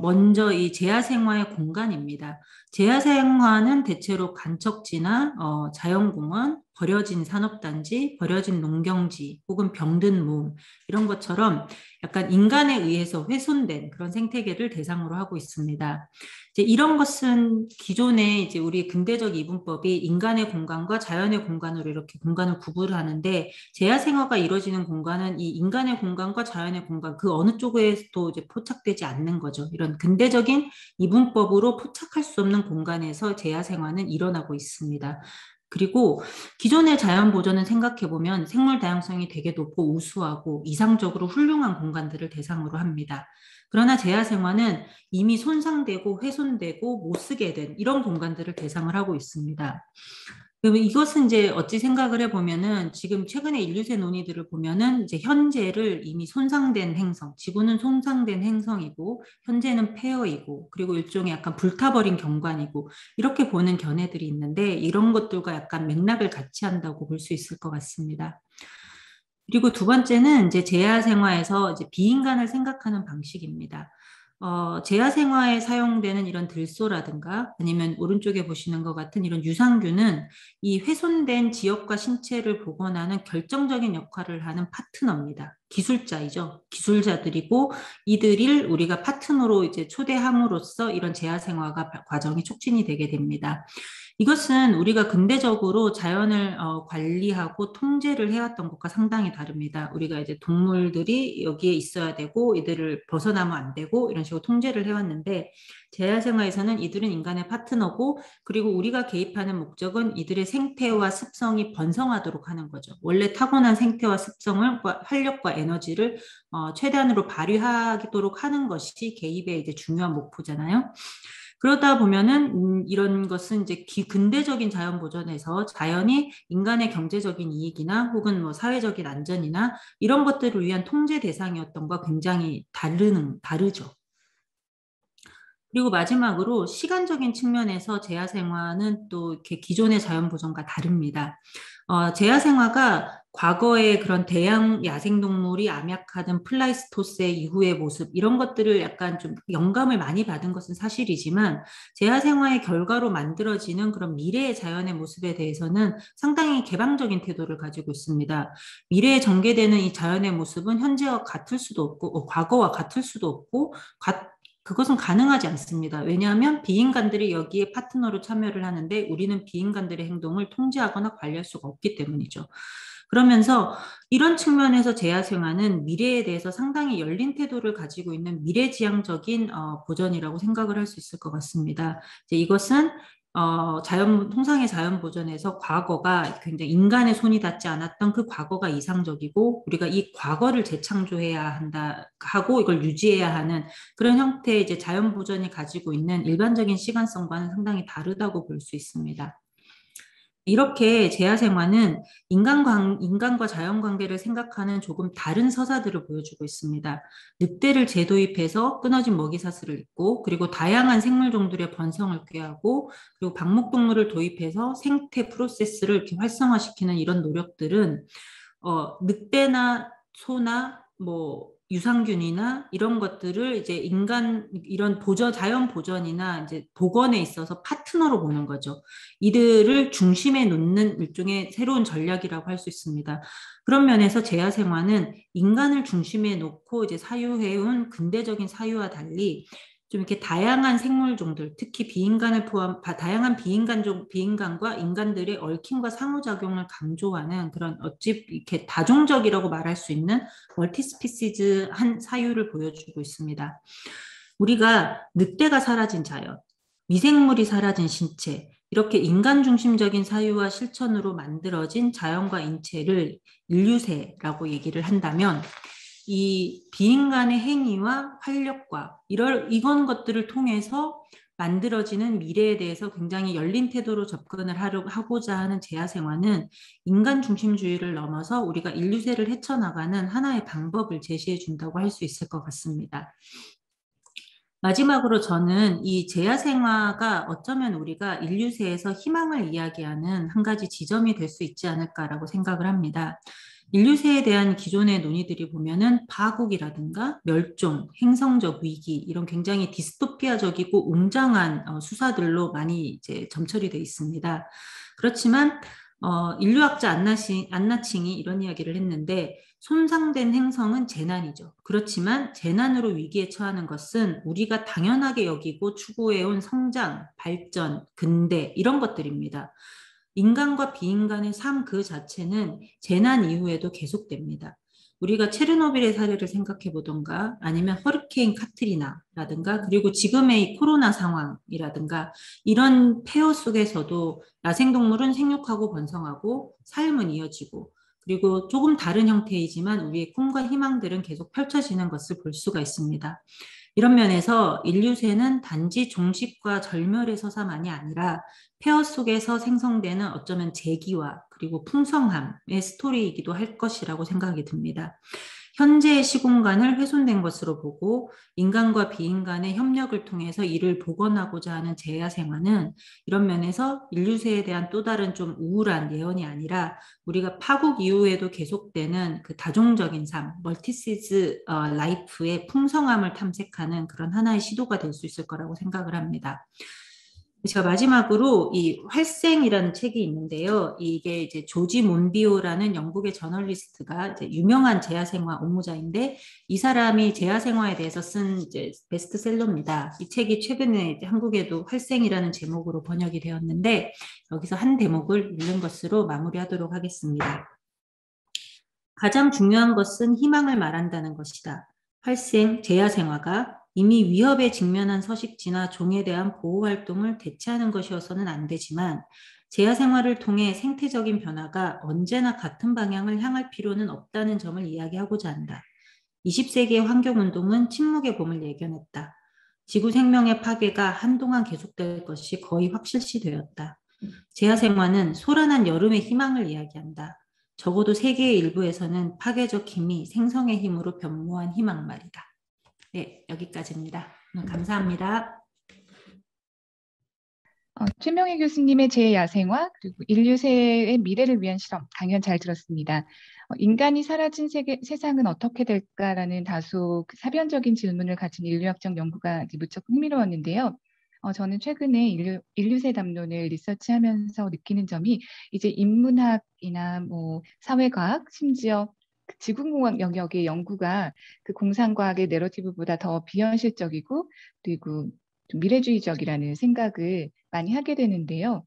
먼저 이 제야생화의 공간입니다. 제야생화는 대체로 간척지나 자연공원, 버려진 산업단지, 버려진 농경지 혹은 병든 몸 이런 것처럼 약간 인간에 의해서 훼손된 그런 생태계를 대상으로 하고 있습니다. 이제 이런 것은 기존에 이제 우리 근대적 이분법이 인간의 공간과 자연의 공간으로 이렇게 공간을 구분하는데 제야생화가 이루어지는 공간은 이 인간의 공간과 자연의 공간 그 어느 쪽에도 이제 포착되지 않는 거죠. 이런 근대적인 이분법으로 포착할 수 없는 공간에서 제야생화는 일어나고 있습니다. 그리고 기존의 자연 보존은 생각해보면 생물 다양성이 되게 높고 우수하고 이상적으로 훌륭한 공간들을 대상으로 합니다. 그러나 제야생화는 이미 손상되고 훼손되고 못 쓰게 된 이런 공간들을 대상을 하고 있습니다. 그러면 이것은 이제 어찌 생각을 해보면은 지금 최근에 인류세 논의들을 보면은 이제 현재를 이미 손상된 행성, 지구는 손상된 행성이고 현재는 폐허이고 그리고 일종의 약간 불타버린 경관이고 이렇게 보는 견해들이 있는데 이런 것들과 약간 맥락을 같이 한다고 볼 수 있을 것 같습니다. 그리고 두 번째는 이제 제야생화에서 이제 비인간을 생각하는 방식입니다. 제야생화에 사용되는 이런 들소라든가 아니면 오른쪽에 보시는 것 같은 이런 유산균은 이 훼손된 지역과 신체를 복원하는 결정적인 역할을 하는 파트너입니다. 기술자이죠. 기술자들이고 이들을 우리가 파트너로 이제 초대함으로써 이런 제야생화가 과정이 촉진이 되게 됩니다. 이것은 우리가 근대적으로 자연을 관리하고 통제를 해왔던 것과 상당히 다릅니다. 우리가 이제 동물들이 여기에 있어야 되고 이들을 벗어나면 안 되고 이런 식으로 통제를 해왔는데 제야생화에서는 이들은 인간의 파트너고 그리고 우리가 개입하는 목적은 이들의 생태와 습성이 번성하도록 하는 거죠. 원래 타고난 생태와 습성을 활력과 에너지를 최대한으로 발휘하도록 하는 것이 개입의 이제 중요한 목표잖아요. 그러다 보면은 이런 것은 이제 근대적인 자연 보존에서 자연이 인간의 경제적인 이익이나 혹은 뭐 사회적인 안전이나 이런 것들을 위한 통제 대상이었던 것과 굉장히 다르죠. 그리고 마지막으로 시간적인 측면에서 제야생화는 또 이렇게 기존의 자연 보존과 다릅니다. 제야생화가 과거의 그런 대양 야생동물이 암약하던 플라이스토세 이후의 모습 이런 것들을 약간 좀 영감을 많이 받은 것은 사실이지만 제야생화의 결과로 만들어지는 그런 미래의 자연의 모습에 대해서는 상당히 개방적인 태도를 가지고 있습니다. 미래에 전개되는 이 자연의 모습은 현재와 같을 수도 없고 과거와 같을 수도 없고 그것은 가능하지 않습니다. 왜냐하면 비인간들이 여기에 파트너로 참여를 하는데 우리는 비인간들의 행동을 통제하거나 관리할 수가 없기 때문이죠. 그러면서 이런 측면에서 제야생화는 미래에 대해서 상당히 열린 태도를 가지고 있는 미래지향적인 보전이라고 생각을 할 수 있을 것 같습니다. 이제 이것은 통상의 자연 보전에서 과거가 굉장히 인간의 손이 닿지 않았던 그 과거가 이상적이고 우리가 이 과거를 재창조해야 한다 하고 이걸 유지해야 하는 그런 형태의 이제 자연 보전이 가지고 있는 일반적인 시간성과는 상당히 다르다고 볼 수 있습니다. 이렇게 제야생화는 인간과 자연관계를 생각하는 조금 다른 서사들을 보여주고 있습니다. 늑대를 재도입해서 끊어진 먹이사슬을 잇고 그리고 다양한 생물종들의 번성을 꾀하고 그리고 방목동물을 도입해서 생태 프로세스를 이렇게 활성화시키는 이런 노력들은 늑대나 소나 뭐 유산균이나 이런 것들을 이제 이런 자연 보전이나 이제 복원에 있어서 파트너로 보는 거죠. 이들을 중심에 놓는 일종의 새로운 전략이라고 할 수 있습니다. 그런 면에서 제야생화는 인간을 중심에 놓고 이제 사유해온 근대적인 사유와 달리 좀 이렇게 다양한 생물종들, 특히 다양한 비인간과 인간들의 얽힘과 상호작용을 강조하는 그런 어찌 이렇게 다종적이라고 말할 수 있는 멀티스피시즈한 사유를 보여주고 있습니다. 우리가 늑대가 사라진 자연, 미생물이 사라진 신체, 이렇게 인간 중심적인 사유와 실천으로 만들어진 자연과 인체를 인류세라고 얘기를 한다면 이 비인간의 행위와 활력과 이런 것들을 통해서 만들어지는 미래에 대해서 굉장히 열린 태도로 접근을 하고자 하는 제야생화는 인간 중심주의를 넘어서 우리가 인류세를 헤쳐나가는 하나의 방법을 제시해 준다고 할 수 있을 것 같습니다. 마지막으로 저는 이 제야생화가 어쩌면 우리가 인류세에서 희망을 이야기하는 한 가지 지점이 될 수 있지 않을까라고 생각을 합니다. 인류세에 대한 기존의 논의들이 보면은 파국이라든가 멸종, 행성적 위기 이런 굉장히 디스토피아적이고 웅장한 수사들로 많이 이제 점철이 돼 있습니다. 그렇지만 인류학자 안나칭이 이런 이야기를 했는데 손상된 행성은 재난이죠. 그렇지만 재난으로 위기에 처하는 것은 우리가 당연하게 여기고 추구해온 성장, 발전, 근대 이런 것들입니다. 인간과 비인간의 삶 그 자체는 재난 이후에도 계속됩니다. 우리가 체르노빌의 사례를 생각해 보던가 아니면 허리케인 카트리나라든가 그리고 지금의 이 코로나 상황이라든가 이런 폐허 속에서도 야생동물은 생육하고 번성하고 삶은 이어지고 그리고 조금 다른 형태이지만 우리의 꿈과 희망들은 계속 펼쳐지는 것을 볼 수가 있습니다. 이런 면에서 인류세는 단지 종식과 절멸의 서사만이 아니라 폐허 속에서 생성되는 어쩌면 재기와 그리고 풍성함의 스토리이기도 할 것이라고 생각이 듭니다. 현재의 시공간을 훼손된 것으로 보고 인간과 비인간의 협력을 통해서 이를 복원하고자 하는 제야생화는 이런 면에서 인류세에 대한 또 다른 좀 우울한 예언이 아니라 우리가 파국 이후에도 계속되는 그 다종적인 삶, 멀티시즈 라이프의 풍성함을 탐색하는 그런 하나의 시도가 될 수 있을 거라고 생각을 합니다. 제가 마지막으로 이 활생이라는 책이 있는데요. 이게 이제 조지 몬비오라는 영국의 저널리스트가 이제 유명한 제야생화 옹호자인데 이 사람이 제야생화에 대해서 쓴 이제 베스트셀러입니다. 이 책이 최근에 이제 한국에도 활생이라는 제목으로 번역이 되었는데 여기서 한 대목을 읽는 것으로 마무리하도록 하겠습니다. 가장 중요한 것은 희망을 말한다는 것이다. 활생, 제야생화가 이미 위협에 직면한 서식지나 종에 대한 보호활동을 대체하는 것이어서는 안 되지만 제야생화를 통해 생태적인 변화가 언제나 같은 방향을 향할 필요는 없다는 점을 이야기하고자 한다. 20세기의 환경운동은 침묵의 봄을 예견했다. 지구 생명의 파괴가 한동안 계속될 것이 거의 확실시되었다. 제야생화는 소란한 여름의 희망을 이야기한다. 적어도 세계의 일부에서는 파괴적 힘이 생성의 힘으로 변모한 희망 말이다. 네, 여기까지입니다. 감사합니다. 최명희 교수님의 제야생화 그리고 인류세의 미래를 위한 실험 강연 잘 들었습니다. 인간이 사라진 세상은 어떻게 될까라는 다소 사변적인 질문을 가진 인류학적 연구가 무척 흥미로웠는데요. 저는 최근에 인류세 담론을 리서치하면서 느끼는 점이 이제 인문학이나 뭐 사회과학 심지어 지구공학 영역의 연구가 그 공상과학의 내러티브보다 더 비현실적이고 그리고 좀 미래주의적이라는 생각을 많이 하게 되는데요.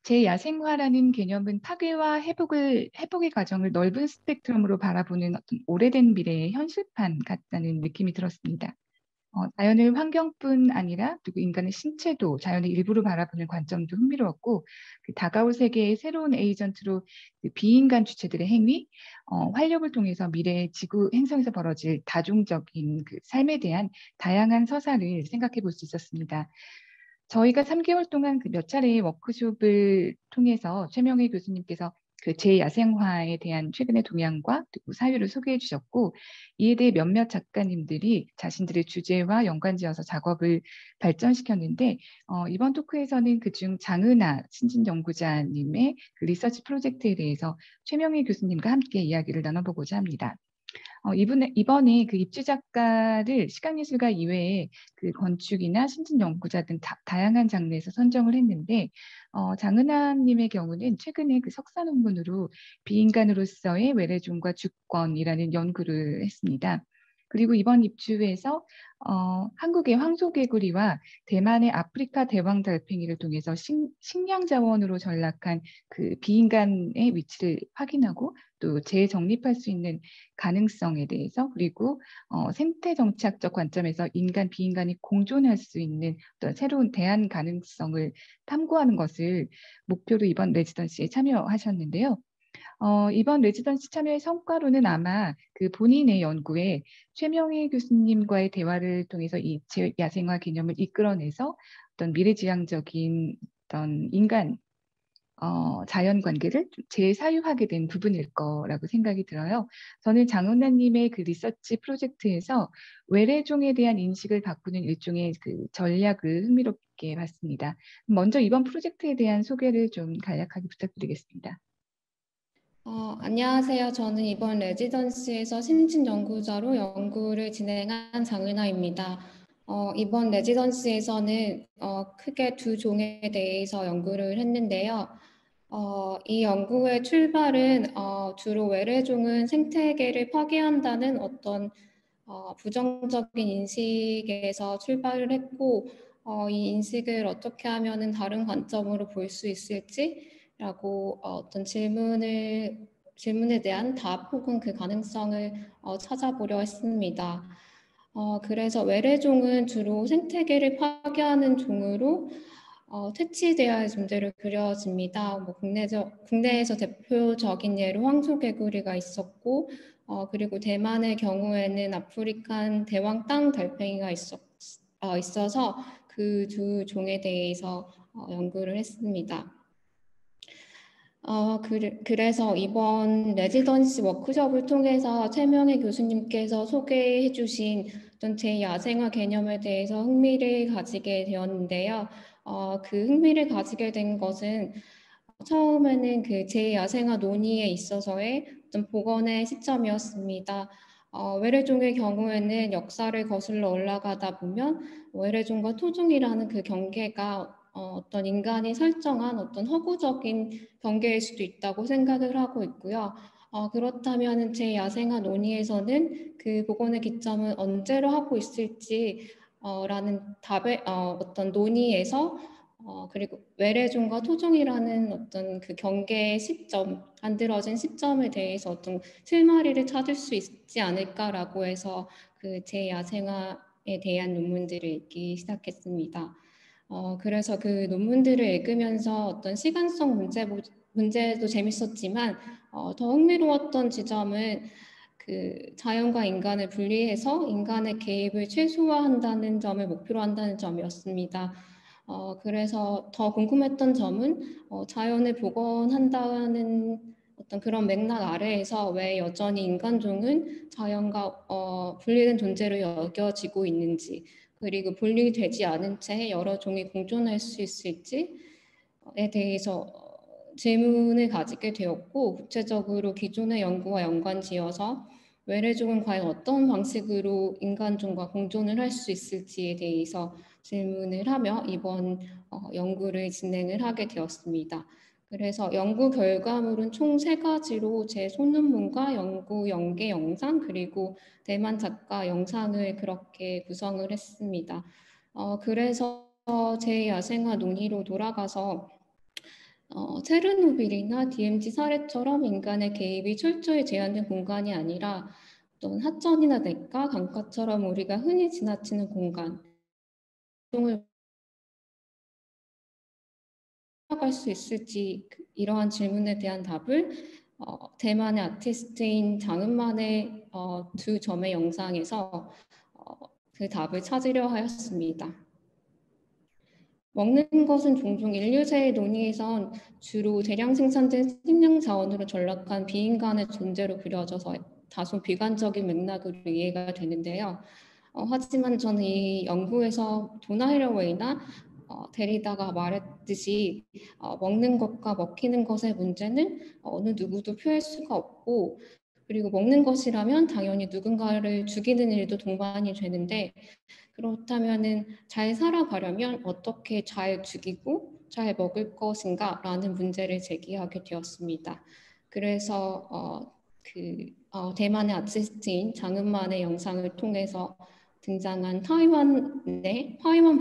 재야생화라는 개념은 파괴와 회복의 과정을 넓은 스펙트럼으로 바라보는 어떤 오래된 미래의 현실판 같다는 느낌이 들었습니다. 자연을 환경뿐 아니라 그리고 인간의 신체도 자연의 일부로 바라보는 관점도 흥미로웠고 그 다가올 세계의 새로운 에이전트로 그 비인간 주체들의 행위, 활력을 통해서 미래의 지구 행성에서 벌어질 다중적인 그 삶에 대한 다양한 서사를 생각해 볼 수 있었습니다. 저희가 3개월 동안 그 몇 차례의 워크숍을 통해서 최명희 교수님께서 그 재야생화에 대한 최근의 동향과 그리고 사유를 소개해 주셨고 이에 대해 몇몇 작가님들이 자신들의 주제와 연관지어서 작업을 발전시켰는데 이번 토크에서는 그중 장은아 신진연구자님의 그 리서치 프로젝트에 대해서 최명희 교수님과 함께 이야기를 나눠보고자 합니다. 이번에 그 입주 작가를 시각예술가 이외에 그 건축이나 신진 연구자 등 다양한 장르에서 선정을 했는데 장은하님의 경우는 최근에 그 석사 논문으로 비인간으로서의 외래종과 주권이라는 연구를 했습니다. 그리고 이번 입주에서 한국의 황소개구리와 대만의 아프리카 대왕 달팽이를 통해서 식량 자원으로 전락한 그 비인간의 위치를 확인하고 또 재정립할 수 있는 가능성에 대해서 그리고 생태 정치학적 관점에서 인간 비인간이 공존할 수 있는 어떤 새로운 대안 가능성을 탐구하는 것을 목표로 이번 레지던시에 참여하셨는데요. 이번 레지던시 참여의 성과로는 아마 그 본인의 연구에 최명희 교수님과의 대화를 통해서 이 야생화 개념을 이끌어내서 어떤 미래지향적인 어떤 인간 자연 관계를 재사유하게 된 부분일 거라고 생각이 들어요. 저는 장은하님의 그 리서치 프로젝트에서 외래종에 대한 인식을 바꾸는 일종의 그 전략을 흥미롭게 봤습니다. 먼저 이번 프로젝트에 대한 소개를 좀 간략하게 부탁드리겠습니다. 안녕하세요. 저는 이번 레지던시에서 신진 연구자로 연구를 진행한 장은하입니다. 이번 레지던시에서는 크게 두 종에 대해서 연구를 했는데요. 이 연구의 출발은 주로 외래종은 생태계를 파괴한다는 어떤 부정적인 인식에서 출발을 했고 이 인식을 어떻게 하면 다른 관점으로 볼 수 있을지라고 어떤 질문에 대한 답 혹은 그 가능성을 찾아보려 했습니다. 그래서 외래종은 주로 생태계를 파괴하는 종으로 퇴치되어야 할 존재로 그려집니다. 국내에서 대표적인 예로 황소개구리가 있었고 그리고 대만의 경우에는 아프리칸 대왕 땅 달팽이가 있어서 그 두 종에 대해서 연구를 했습니다. 그래서 이번 레지던시 워크숍을 통해서 최명희 교수님께서 소개해 주신 어떤 재야생화 개념에 대해서 흥미를 가지게 되었는데요. 그 흥미를 가지게 된 것은 처음에는 그 재야생화 논의에 있어서의 어떤 복원의 시점이었습니다. 외래종의 경우에는 역사를 거슬러 올라가다 보면 외래종과 토종이라는 그 경계가 어떤 인간이 설정한 어떤 허구적인 경계일 수도 있다고 생각을 하고 있고요. 그렇다면 재야생화 논의에서는 그 복원의 기점은 언제로 하고 있을지 라는 어떤 논의에서 그리고 외래종과 토종이라는 어떤 그 경계의 시점, 만들어진 시점에 대해서 어떤 실마리를 찾을 수 있지 않을까라고 해서 그 재야생화에 대한 논문들을 읽기 시작했습니다. 그래서 그 논문들을 읽으면서 어떤 시간성 문제도 재밌었지만 더 흥미로웠던 지점은 그 자연과 인간을 분리해서 인간의 개입을 최소화한다는 점을 목표로 한다는 점이었습니다. 그래서 더 궁금했던 점은 자연을 복원한다는 어떤 그런 맥락 아래에서 왜 여전히 인간종은 자연과 분리된 존재로 여겨지고 있는지 그리고 분리되지 않은 채 여러 종이 공존할 수 있을지에 대해서 질문을 가지게 되었고 구체적으로 기존의 연구와 연관지어서 외래종은 과연 어떤 방식으로 인간종과 공존을 할 수 있을지에 대해서 질문을 하며 이번 연구를 진행을 하게 되었습니다. 그래서 연구 결과물은 총 3가지로 제 소논문과 연구 연계 영상 그리고 대만 작가 영상을 그렇게 구성을 했습니다. 그래서 제 야생화 논의로 돌아가서 체르노빌이나 DMZ 사례처럼 인간의 개입이 철저히 제한된 공간이 아니라 어떤 하천이나 냇가, 강가처럼 우리가 흔히 지나치는 공간, 활동을 살아갈 수 있을지 이러한 질문에 대한 답을 대만의 아티스트인 장은만의 두 점의 영상에서 그 답을 찾으려 하였습니다. 먹는 것은 종종 인류세의 논의에선 주로 대량 생산된 식량 자원으로 전락한 비인간의 존재로 그려져서 다소 비관적인 맥락으로 이해가 되는데요. 하지만 저는 이 연구에서 도나 헤러웨이나 데리다가 말했듯이 먹는 것과 먹히는 것의 문제는 어느 누구도 표할 수가 없고, 그리고 먹는 것이라면 당연히 누군가를 죽이는 일도 동반이 되는데, 그렇다면은 잘 살아가려면 어떻게 잘 죽이고 잘 먹을 것인가라는 문제를 제기하게 되었습니다. 그래서 대만의 아티스트인 장은만의 영상을 통해서 등장한 타이완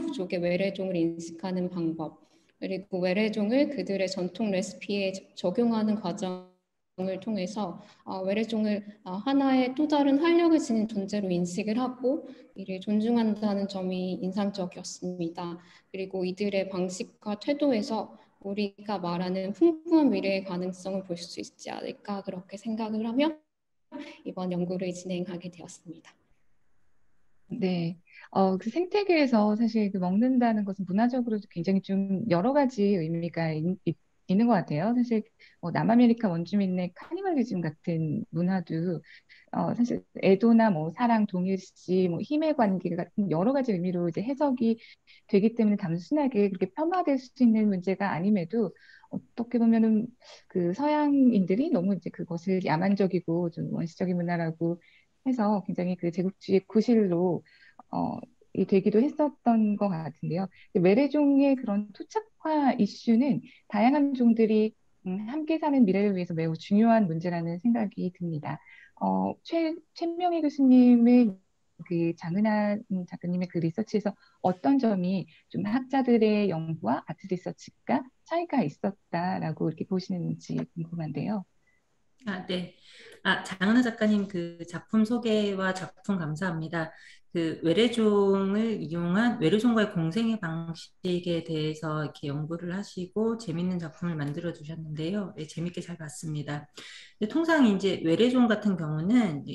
부족의 외래종을 인식하는 방법, 그리고 외래종을 그들의 전통 레시피에 적용하는 과정을 통해서 외래종을 하나의 또 다른 활력을 지닌 존재로 인식을 하고 이를 존중한다는 점이 인상적이었습니다. 그리고 이들의 방식과 태도에서 우리가 말하는 풍부한 미래의 가능성을 볼 수 있지 않을까 그렇게 생각을 하며 이번 연구를 진행하게 되었습니다. 네. 그 생태계에서 사실 그 먹는다는 것은 문화적으로도 굉장히 좀 여러 가지 의미가 있는 것 같아요. 사실 남아메리카 원주민의 카니발리즘 같은 문화도 사실 애도나 뭐 사랑, 동일시, 뭐 힘의 관계 같은 여러 가지 의미로 이제 해석이 되기 때문에 단순하게 그렇게 폄하될 수 있는 문제가 아님에도 어떻게 보면은 그 서양인들이 너무 이제 그것을 야만적이고 좀 원시적인 문화라고 해서 굉장히 그 제국주의 구실로 이 되기도 했었던 것 같은데요. 외래종의 그런 토착화 이슈는 다양한 종들이 함께 사는 미래를 위해서 매우 중요한 문제라는 생각이 듭니다. 최명희 교수님의 그 장은하 작가님의 그 리서치에서 어떤 점이 좀 학자들의 연구와 아트 리서치가 차이가 있었다라고 이렇게 보시는지 궁금한데요. 네. 장은하 작가님 그 작품 소개와 작품 감사합니다. 그 외래종을 이용한 외래종과의 공생의 방식에 대해서 이렇게 연구를 하시고 재밌는 작품을 만들어 주셨는데요. 네, 재밌게 잘 봤습니다. 근데 통상 이제 외래종 같은 경우는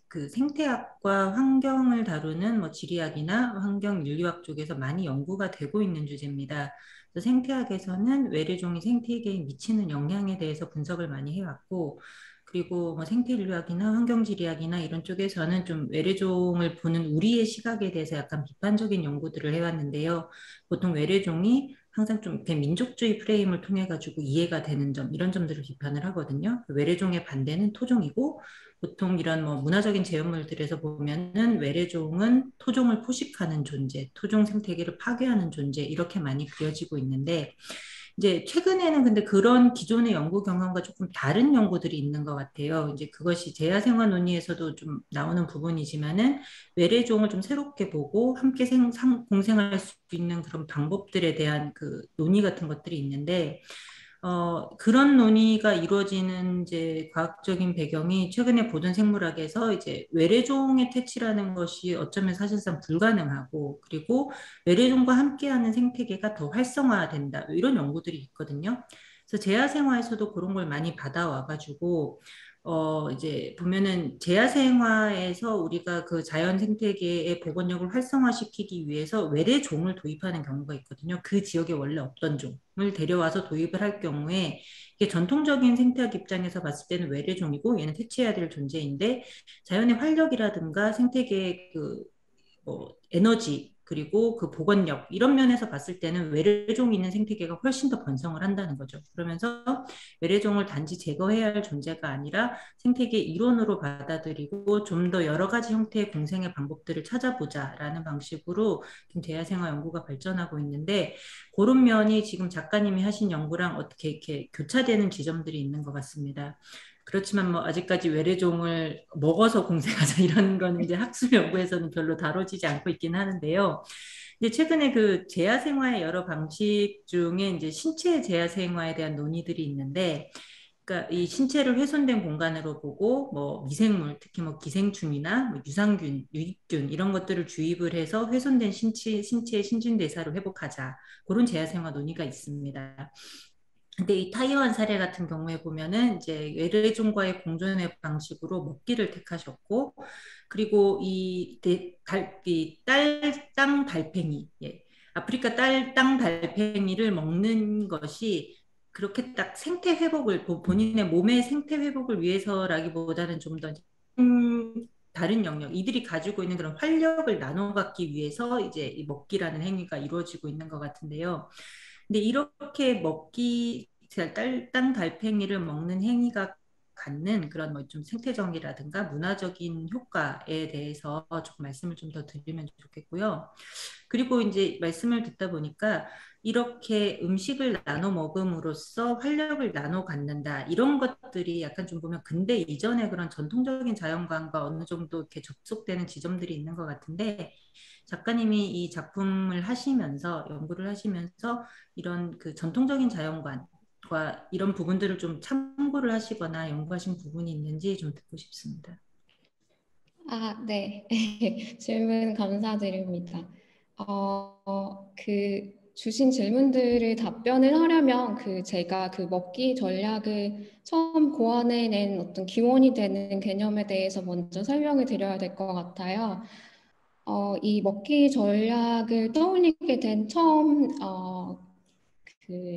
그 생태학과 환경을 다루는 뭐 지리학이나 환경 인류학 쪽에서 많이 연구가 되고 있는 주제입니다. 그래서 생태학에서는 외래종이 생태계에 미치는 영향에 대해서 분석을 많이 해왔고, 그리고 뭐 생태인류학이나 환경지리학이나 이런 쪽에서는 좀 외래종을 보는 우리의 시각에 대해서 약간 비판적인 연구들을 해왔는데요. 보통 외래종이 항상 좀 이렇게 민족주의 프레임을 통해 가지고 이해가 되는 점, 이런 점들을 비판을 하거든요. 외래종의 반대는 토종이고, 보통 이런 뭐 문화적인 제휴물들에서 보면은 외래종은 토종을 포식하는 존재, 토종 생태계를 파괴하는 존재, 이렇게 많이 그려지고 있는데, 이제 최근에는 근데 그런 기존의 연구 경험과 조금 다른 연구들이 있는 것 같아요. 이제 그것이 제야생화 논의에서도 좀 나오는 부분이지만은 외래종을 좀 새롭게 보고 함께 공생할 수 있는 그런 방법들에 대한 그 논의 같은 것들이 있는데, 그런 논의가 이루어지는 이제 과학적인 배경이 최근에 보던 생물학에서 이제 외래종의 퇴치라는 것이 어쩌면 사실상 불가능하고, 그리고 외래종과 함께하는 생태계가 더 활성화된다, 이런 연구들이 있거든요. 그래서 제야생화에서도 그런 걸 많이 받아와가지고 이제 보면은 제야생화에서 우리가 그 자연 생태계의 복원력을 활성화시키기 위해서 외래종을 도입하는 경우가 있거든요. 그 지역에 원래 없던 종을 데려와서 도입을 할 경우에 이게 전통적인 생태학 입장에서 봤을 때는 외래종이고 얘는 퇴치해야 될 존재인데, 자연의 활력이라든가 생태계의 뭐 에너지, 그리고 그 복원력, 이런 면에서 봤을 때는 외래종이 있는 생태계가 훨씬 더 번성을 한다는 거죠. 그러면서 외래종을 단지 제거해야 할 존재가 아니라 생태계 일원으로 받아들이고 좀 더 여러 가지 형태의 공생의 방법들을 찾아보자라는 방식으로 지금 제야생화 연구가 발전하고 있는데, 그런 면이 지금 작가님이 하신 연구랑 어떻게 이렇게 교차되는 지점들이 있는 것 같습니다. 그렇지만 뭐 아직까지 외래종을 먹어서 공생하자 이런 거는 이제 학술 연구에서는 별로 다뤄지지 않고 있긴 하는데요. 이제 최근에 그 재야생화의 여러 방식 중에 이제 신체 재야생화에 대한 논의들이 있는데, 그러니까 이 신체를 훼손된 공간으로 보고 뭐 미생물, 특히 뭐 기생충이나 뭐 유산균, 유익균 이런 것들을 주입을 해서 훼손된 신체의 신진대사를 회복하자. 그런 재야생화 논의가 있습니다. 근데 이 타이완 사례 같은 경우에 보면은 이제 외래종과의 공존의 방식으로 먹기를 택하셨고, 그리고 땅 달팽이, 예. 아프리카 땅 달팽이를 먹는 것이 그렇게 딱 생태 회복을, 본인의 몸의 생태 회복을 위해서라기보다는 좀 더 다른 영역, 이들이 가지고 있는 그런 활력을 나눠 갖기 위해서 이제 이 먹기라는 행위가 이루어지고 있는 것 같은데요. 근데 이렇게 땅 달팽이를 먹는 행위가 갖는 그런 뭐 좀 생태적이라든가 문화적인 효과에 대해서 조금 말씀을 좀 더 드리면 좋겠고요. 그리고 이제 말씀을 듣다 보니까 이렇게 음식을 나눠 먹음으로써 활력을 나눠 갖는다. 이런 것들이 약간 좀 보면 근대 이전의 그런 전통적인 자연관과 어느 정도 이렇게 접속되는 지점들이 있는 것 같은데, 작가님이 이 작품을 하시면서, 연구를 하시면서 이런 그 전통적인 자연관과 이런 부분들을 좀 참고를 하시거나 연구하신 부분이 있는지 좀 듣고 싶습니다. 네. 질문 감사드립니다. 주신 질문들을 답변을 하려면 제가 먹기 전략을 처음 고안해낸 어떤 기원이 되는 개념에 대해서 먼저 설명을 드려야 될 것 같아요. 이 먹기 전략을 떠올리게 된 처음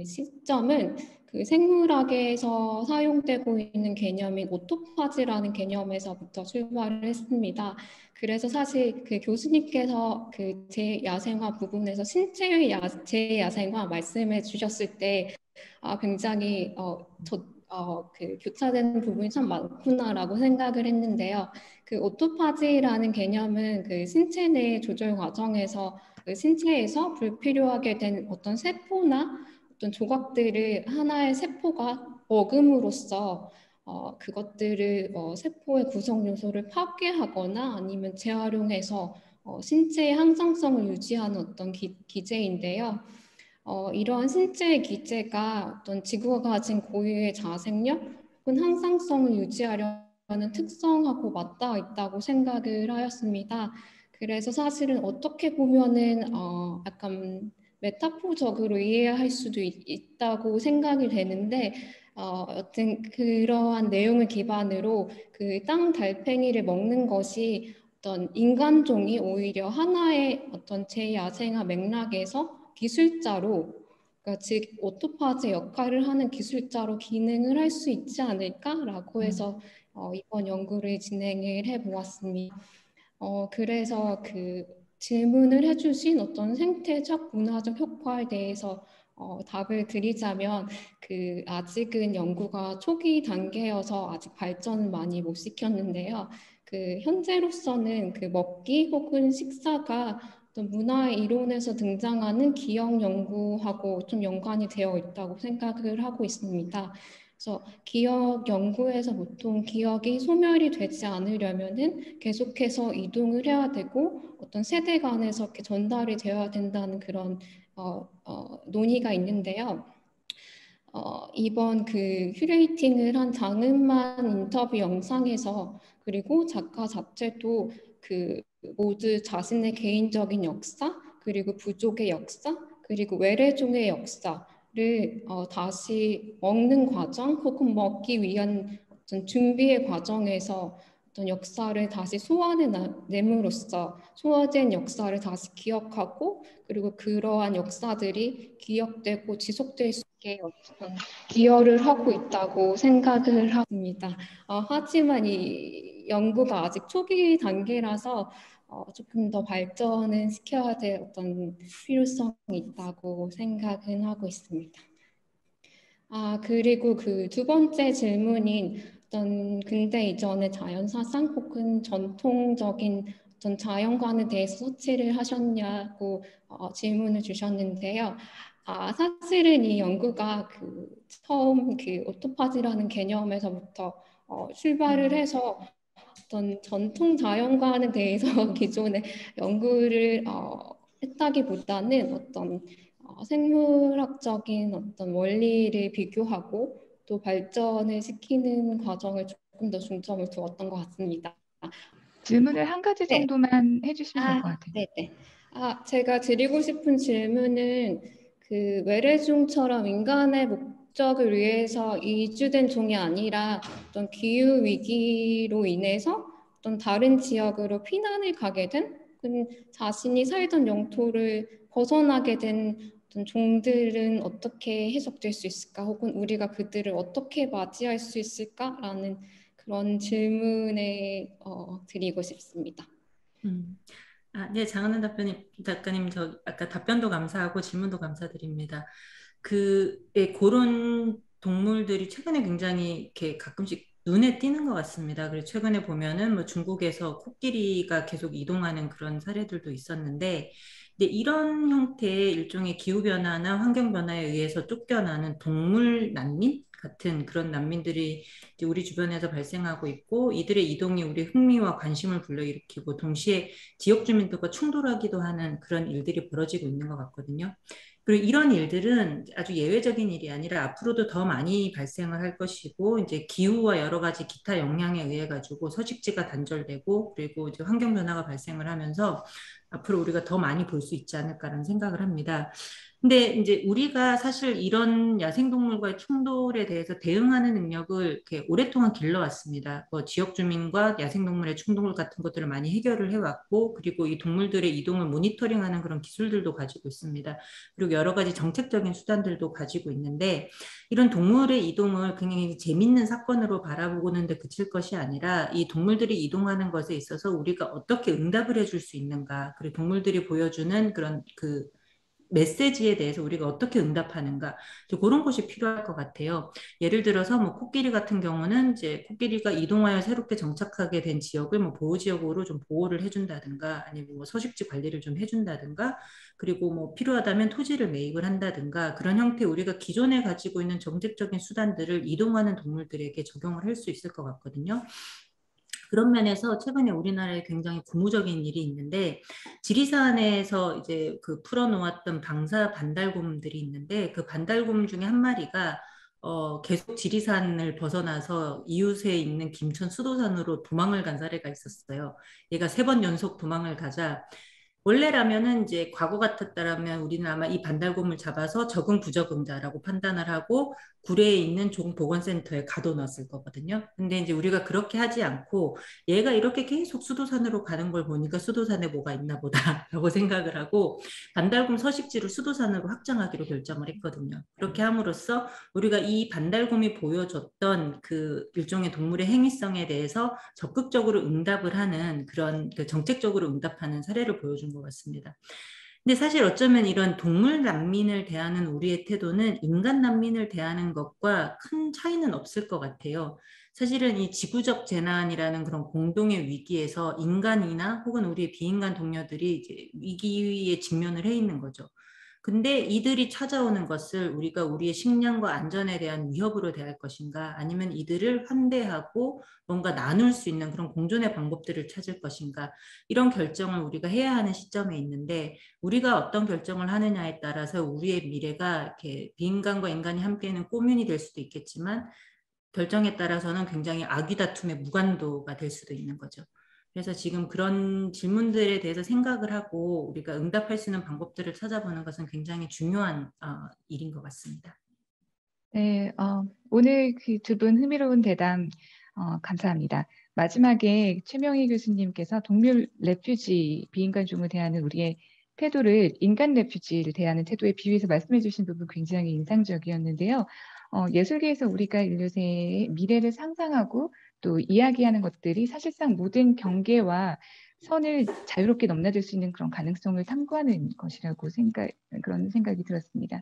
시점은 생물학에서 사용되고 있는 개념인 오토파지라는 개념에서부터 출발을 했습니다. 그래서 사실 교수님께서 제야생화 부분에서 신체의 제야생화 말씀해 주셨을 때 굉장히 교차되는 부분이 참 많구나라고 생각을 했는데요. 오토파지라는 개념은 신체 내 조절 과정에서 신체에서 불필요하게 된 어떤 세포나 어떤 조각들을 하나의 세포가 먹음으로써 그것들을 세포의 구성 요소를 파괴하거나 아니면 재활용해서 신체의 항상성을 유지하는 어떤 기제인데요. 이러한 신체의 기제가 어떤 지구가 가진 고유의 자생력 혹은 항상성을 유지하려는 특성하고 맞닿아 있다고 생각을 하였습니다. 그래서 사실은 어떻게 보면은 약간 메타포적으로 이해할 수도 있다고 생각이 되는데 어떤 그러한 내용을 기반으로 땅 달팽이를 먹는 것이 어떤 인간종이 오히려 하나의 어떤 제야생화 맥락에서 기술자로, 그러니까 즉 오토파지 역할을 하는 기술자로 기능을 할 수 있지 않을까라고 해서 이번 연구를 진행을 해보았습니다. 그래서 질문을 해주신 어떤 생태적 문화적 효과에 대해서 답을 드리자면 아직은 연구가 초기 단계여서 아직 발전은 많이 못 시켰는데요. 현재로서는 먹기 혹은 식사가 어떤 문화의 이론에서 등장하는 기억 연구하고 좀 연관이 되어 있다고 생각을 하고 있습니다. 그래서 기억 연구에서 보통 기억이 소멸이 되지 않으려면은 계속해서 이동을 해야 되고 어떤 세대 간에서 이렇게 전달이 되어야 된다는 그런 논의가 있는데요. 이번 큐레이팅을 한 장은만 인터뷰 영상에서 그리고 작가 자체도 모두 자신의 개인적인 역사 그리고 부족의 역사 그리고 외래종의 역사를 다시 먹는 과정 혹은 먹기 위한 어떤 준비의 과정에서 어떤 역사를 다시 소환해냄으로써 소화된 역사를 다시 기억하고 그리고 그러한 역사들이 기억되고 지속될 수 있게 어떤 기여를 하고 있다고 생각을 합니다. 하지만 이 연구가 아직 초기 단계라서 조금 더 발전을 시켜야 될 어떤 필요성이 있다고 생각은 하고 있습니다. 그리고 두 번째 질문인 어떤 근대 이전의 자연 사상 혹은 전통적인 어떤 자연관에 대해서 서치를 하셨냐고 질문을 주셨는데요. 사실은 이 연구가 처음 오토파지라는 개념에서부터 출발을 해서 어떤 전통 자연관에 대해서 기존에 연구를 했다기보다는 어떤 생물학적인 어떤 원리를 비교하고 또 발전을 시키는 과정을 조금 더 중점을 두었던 것 같습니다. 질문을 한 가지 네. 정도만 해주시면 될 것 같아요. 네네. 제가 드리고 싶은 질문은 그 외래종처럼 인간의 목적을 위해서 이주된 종이 아니라 어떤 기후 위기로 인해서 어떤 다른 지역으로 피난을 가게 된 자신이 살던 영토를 벗어나게 된 어떤 종들은 어떻게 해석될 수 있을까? 혹은 우리가 그들을 어떻게 맞이할 수 있을까라는 그런 질문을 드리고 싶습니다. 네, 장은혜 작가님, 저 아까 답변도 감사하고 질문도 감사드립니다. 그런 동물들이 최근에 굉장히 이렇게 가끔씩 눈에 띄는 것 같습니다. 그리고 최근에 보면은 뭐 중국에서 코끼리가 계속 이동하는 그런 사례들도 있었는데, 근데 이런 형태의 일종의 기후변화나 환경변화에 의해서 쫓겨나는 동물 난민 같은 그런 난민들이 이제 우리 주변에서 발생하고 있고, 이들의 이동이 우리 흥미와 관심을 불러일으키고, 동시에 지역 주민들과 충돌하기도 하는 그런 일들이 벌어지고 있는 것 같거든요. 그리고 이런 일들은 아주 예외적인 일이 아니라 앞으로도 더 많이 발생을 할 것이고, 이제 기후와 여러 가지 기타 영향에 의해 가지고 서식지가 단절되고, 그리고 이제 환경 변화가 발생을 하면서 앞으로 우리가 더 많이 볼 수 있지 않을까라는 생각을 합니다. 근데 이제 우리가 사실 이런 야생동물과의 충돌에 대해서 대응하는 능력을 이렇게 오랫동안 길러왔습니다. 뭐 지역 주민과 야생동물의 충돌 같은 것들을 많이 해결을 해왔고, 그리고 이 동물들의 이동을 모니터링하는 그런 기술들도 가지고 있습니다. 그리고 여러 가지 정책적인 수단들도 가지고 있는데, 이런 동물의 이동을 굉장히 재밌는 사건으로 바라보고는 데 그칠 것이 아니라 이 동물들이 이동하는 것에 있어서 우리가 어떻게 응답을 해줄 수 있는가, 그리고 동물들이 보여주는 그런 메시지에 대해서 우리가 어떻게 응답하는가, 그런 것이 필요할 것 같아요. 예를 들어서 뭐 코끼리 같은 경우는 이제 코끼리가 이동하여 새롭게 정착하게 된 지역을 뭐 보호지역으로 좀 보호를 해준다든가, 아니면 뭐 서식지 관리를 좀 해준다든가, 그리고 뭐 필요하다면 토지를 매입을 한다든가, 그런 형태 우리가 기존에 가지고 있는 정책적인 수단들을 이동하는 동물들에게 적용을 할 수 있을 것 같거든요. 그런 면에서 최근에 우리나라에 굉장히 고무적인 일이 있는데, 지리산에서 이제 풀어놓았던 방사 반달곰들이 있는데, 그 반달곰 중에 한 마리가 계속 지리산을 벗어나서 이웃에 있는 김천 수도산으로 도망을 간 사례가 있었어요. 얘가 3번 연속 도망을 가자, 원래라면은 이제 과거 같았다라면 우리는 아마 이 반달곰을 잡아서 적응 부적응자라고 판단을 하고 구례에 있는 종보건센터에 가둬놨을 거거든요. 근데 이제 우리가 그렇게 하지 않고 얘가 이렇게 계속 수도산으로 가는 걸 보니까 수도산에 뭐가 있나 보다라고 생각을 하고 반달곰 서식지를 수도산으로 확장하기로 결정을 했거든요. 그렇게 함으로써 우리가 이 반달곰이 보여줬던 그 일종의 동물의 행위성에 대해서 적극적으로 응답을 하는 그런 정책적으로 응답하는 사례를 보여준 것 같습니다. 근데 사실 어쩌면 이런 동물 난민을 대하는 우리의 태도는 인간 난민을 대하는 것과 큰 차이는 없을 것 같아요. 사실은 이 지구적 재난이라는 그런 공동의 위기에서 인간이나 혹은 우리의 비인간 동료들이 이제 위기에 직면을 해 있는 거죠. 근데 이들이 찾아오는 것을 우리가 우리의 식량과 안전에 대한 위협으로 대할 것인가, 아니면 이들을 환대하고 뭔가 나눌 수 있는 그런 공존의 방법들을 찾을 것인가, 이런 결정을 우리가 해야 하는 시점에 있는데, 우리가 어떤 결정을 하느냐에 따라서 우리의 미래가 이렇게 비인간과 인간이 함께하는 꼬뮈이 될 수도 있겠지만, 결정에 따라서는 굉장히 악의다툼의 무관도가 될 수도 있는 거죠. 그래서 지금 그런 질문들에 대해서 생각을 하고 우리가 응답할 수 있는 방법들을 찾아보는 것은 굉장히 중요한 일인 것 같습니다. 네, 오늘 그 두 분 흥미로운 대담 감사합니다. 마지막에 최명희 교수님께서 동물 레퓨지, 비인간종을 대하는 우리의 태도를 인간 레퓨지를 대하는 태도에 비유해서 말씀해 주신 부분 굉장히 인상적이었는데요. 예술계에서 우리가 인류의 미래를 상상하고 또 이야기하는 것들이 사실상 모든 경계와 선을 자유롭게 넘나들 수 있는 그런 가능성을 탐구하는 것이라고 그런 생각이 들었습니다.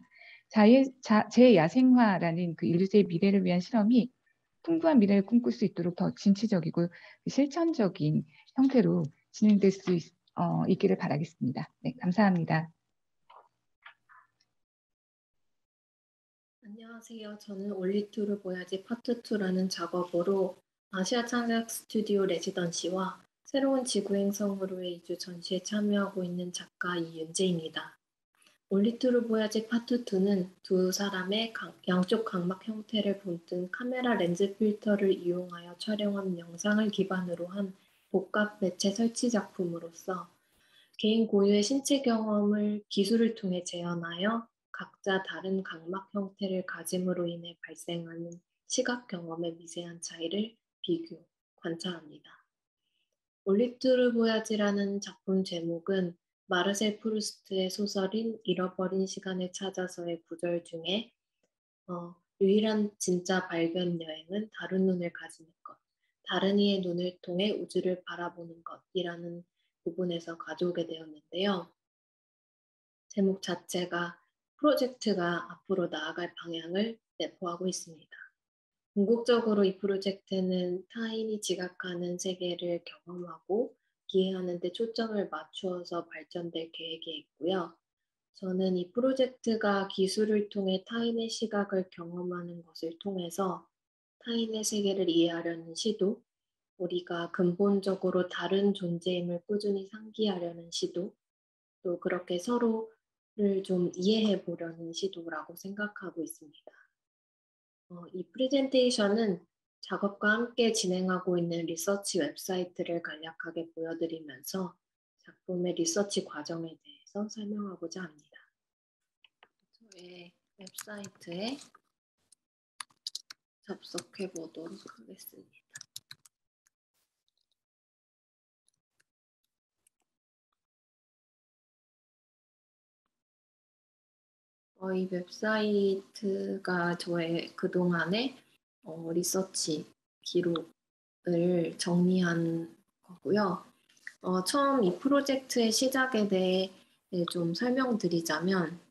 재야생화라는 그 인류의 미래를 위한 실험이 풍부한 미래를 꿈꿀 수 있도록 더 진취적이고 실천적인 형태로 진행될 수 있기를 바라겠습니다. 네, 감사합니다. 안녕하세요. 저는 올리투를 보야지 파트 2라는 작업으로 아시아 창작 스튜디오 레지던시와 새로운 지구 행성으로의 2주 전시에 참여하고 있는 작가 이윤재입니다. 올리트루 보야지 파트 2는 두 사람의 양쪽 각막 형태를 본뜬 카메라 렌즈 필터를 이용하여 촬영한 영상을 기반으로 한 복합 매체 설치 작품으로서 개인 고유의 신체 경험을 기술을 통해 재현하여 각자 다른 각막 형태를 가짐으로 인해 발생하는 시각 경험의 미세한 차이를 비교, 관찰합니다. 올리트루 보야지라는 작품 제목은 마르셀 프루스트의 소설인 잃어버린 시간을 찾아서의 구절 중에 유일한 진짜 발견 여행은 다른 눈을 가지는 것, 다른 이의 눈을 통해 우주를 바라보는 것이라는 부분에서 가져오게 되었는데요. 제목 자체가 프로젝트가 앞으로 나아갈 방향을 내포하고 있습니다. 궁극적으로 이 프로젝트는 타인이 지각하는 세계를 경험하고 이해하는 데 초점을 맞추어서 발전될 계획이 있고요. 저는 이 프로젝트가 기술을 통해 타인의 시각을 경험하는 것을 통해서 타인의 세계를 이해하려는 시도, 우리가 근본적으로 다른 존재임을 꾸준히 상기하려는 시도, 또 그렇게 서로를 좀 이해해 보려는 시도라고 생각하고 있습니다. 이 프레젠테이션은 작업과 함께 진행하고 있는 리서치 웹사이트를 간략하게 보여드리면서 작품의 리서치 과정에 대해서 설명하고자 합니다. 저의 웹사이트에 접속해 보도록 하겠습니다. 이 웹사이트가 저의 그동안의 리서치 기록을 정리한 거고요. 처음 이 프로젝트의 시작에 대해 좀 설명드리자면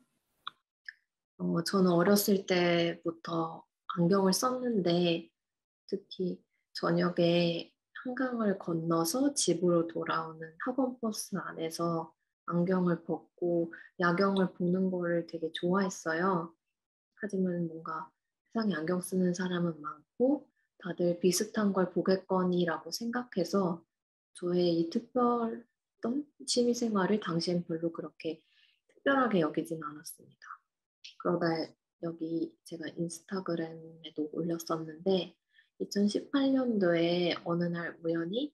저는 어렸을 때부터 안경을 썼는데 특히 저녁에 한강을 건너서 집으로 돌아오는 학원 버스 안에서 안경을 벗고 야경을 보는 거를 되게 좋아했어요. 하지만 뭔가 세상에 안경 쓰는 사람은 많고 다들 비슷한 걸 보겠거니라고 생각해서 저의 이 특별했던 취미생활을 당시엔 별로 그렇게 특별하게 여기진 않았습니다. 그러다 여기 제가 인스타그램에도 올렸었는데 2018년도에 어느 날 우연히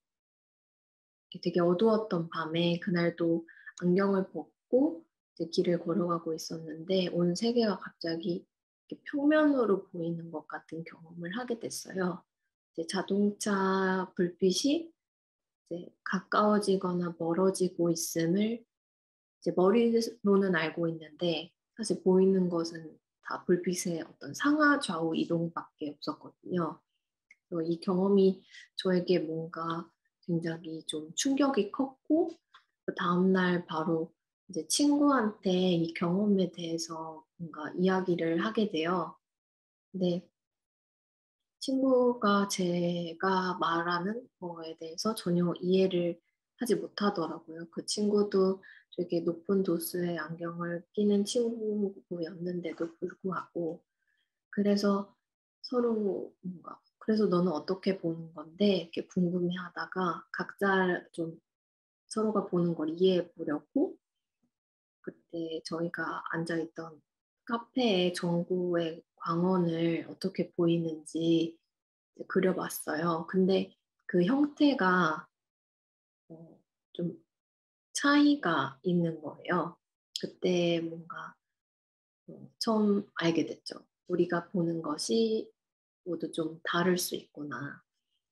되게 어두웠던 밤에 그날도 안경을 벗고 이제 길을 걸어가고 있었는데 온 세계가 갑자기 이렇게 평면으로 보이는 것 같은 경험을 하게 됐어요. 이제 자동차 불빛이 이제 가까워지거나 멀어지고 있음을 이제 머리로는 알고 있는데 사실 보이는 것은 다 불빛의 어떤 상하 좌우 이동밖에 없었거든요. 그래서 이 경험이 저에게 뭔가 굉장히 좀 충격이 컸고 그 다음날 바로 이제 친구한테 이 경험에 대해서 뭔가 이야기를 하게 돼요. 근데 친구가 제가 말하는 거에 대해서 전혀 이해를 하지 못하더라고요. 그 친구도 되게 높은 도수의 안경을 끼는 친구였는데도 불구하고 그래서 서로 뭔가 그래서 너는 어떻게 보는 건데 이렇게 궁금해하다가 각자 좀 서로가 보는 걸 이해해 보려고 그때 저희가 앉아있던 카페에 전구의 광원을 어떻게 보이는지 그려봤어요. 근데 그 형태가 좀 차이가 있는 거예요. 그때 뭔가 처음 알게 됐죠. 우리가 보는 것이 모두 좀 다를 수 있구나.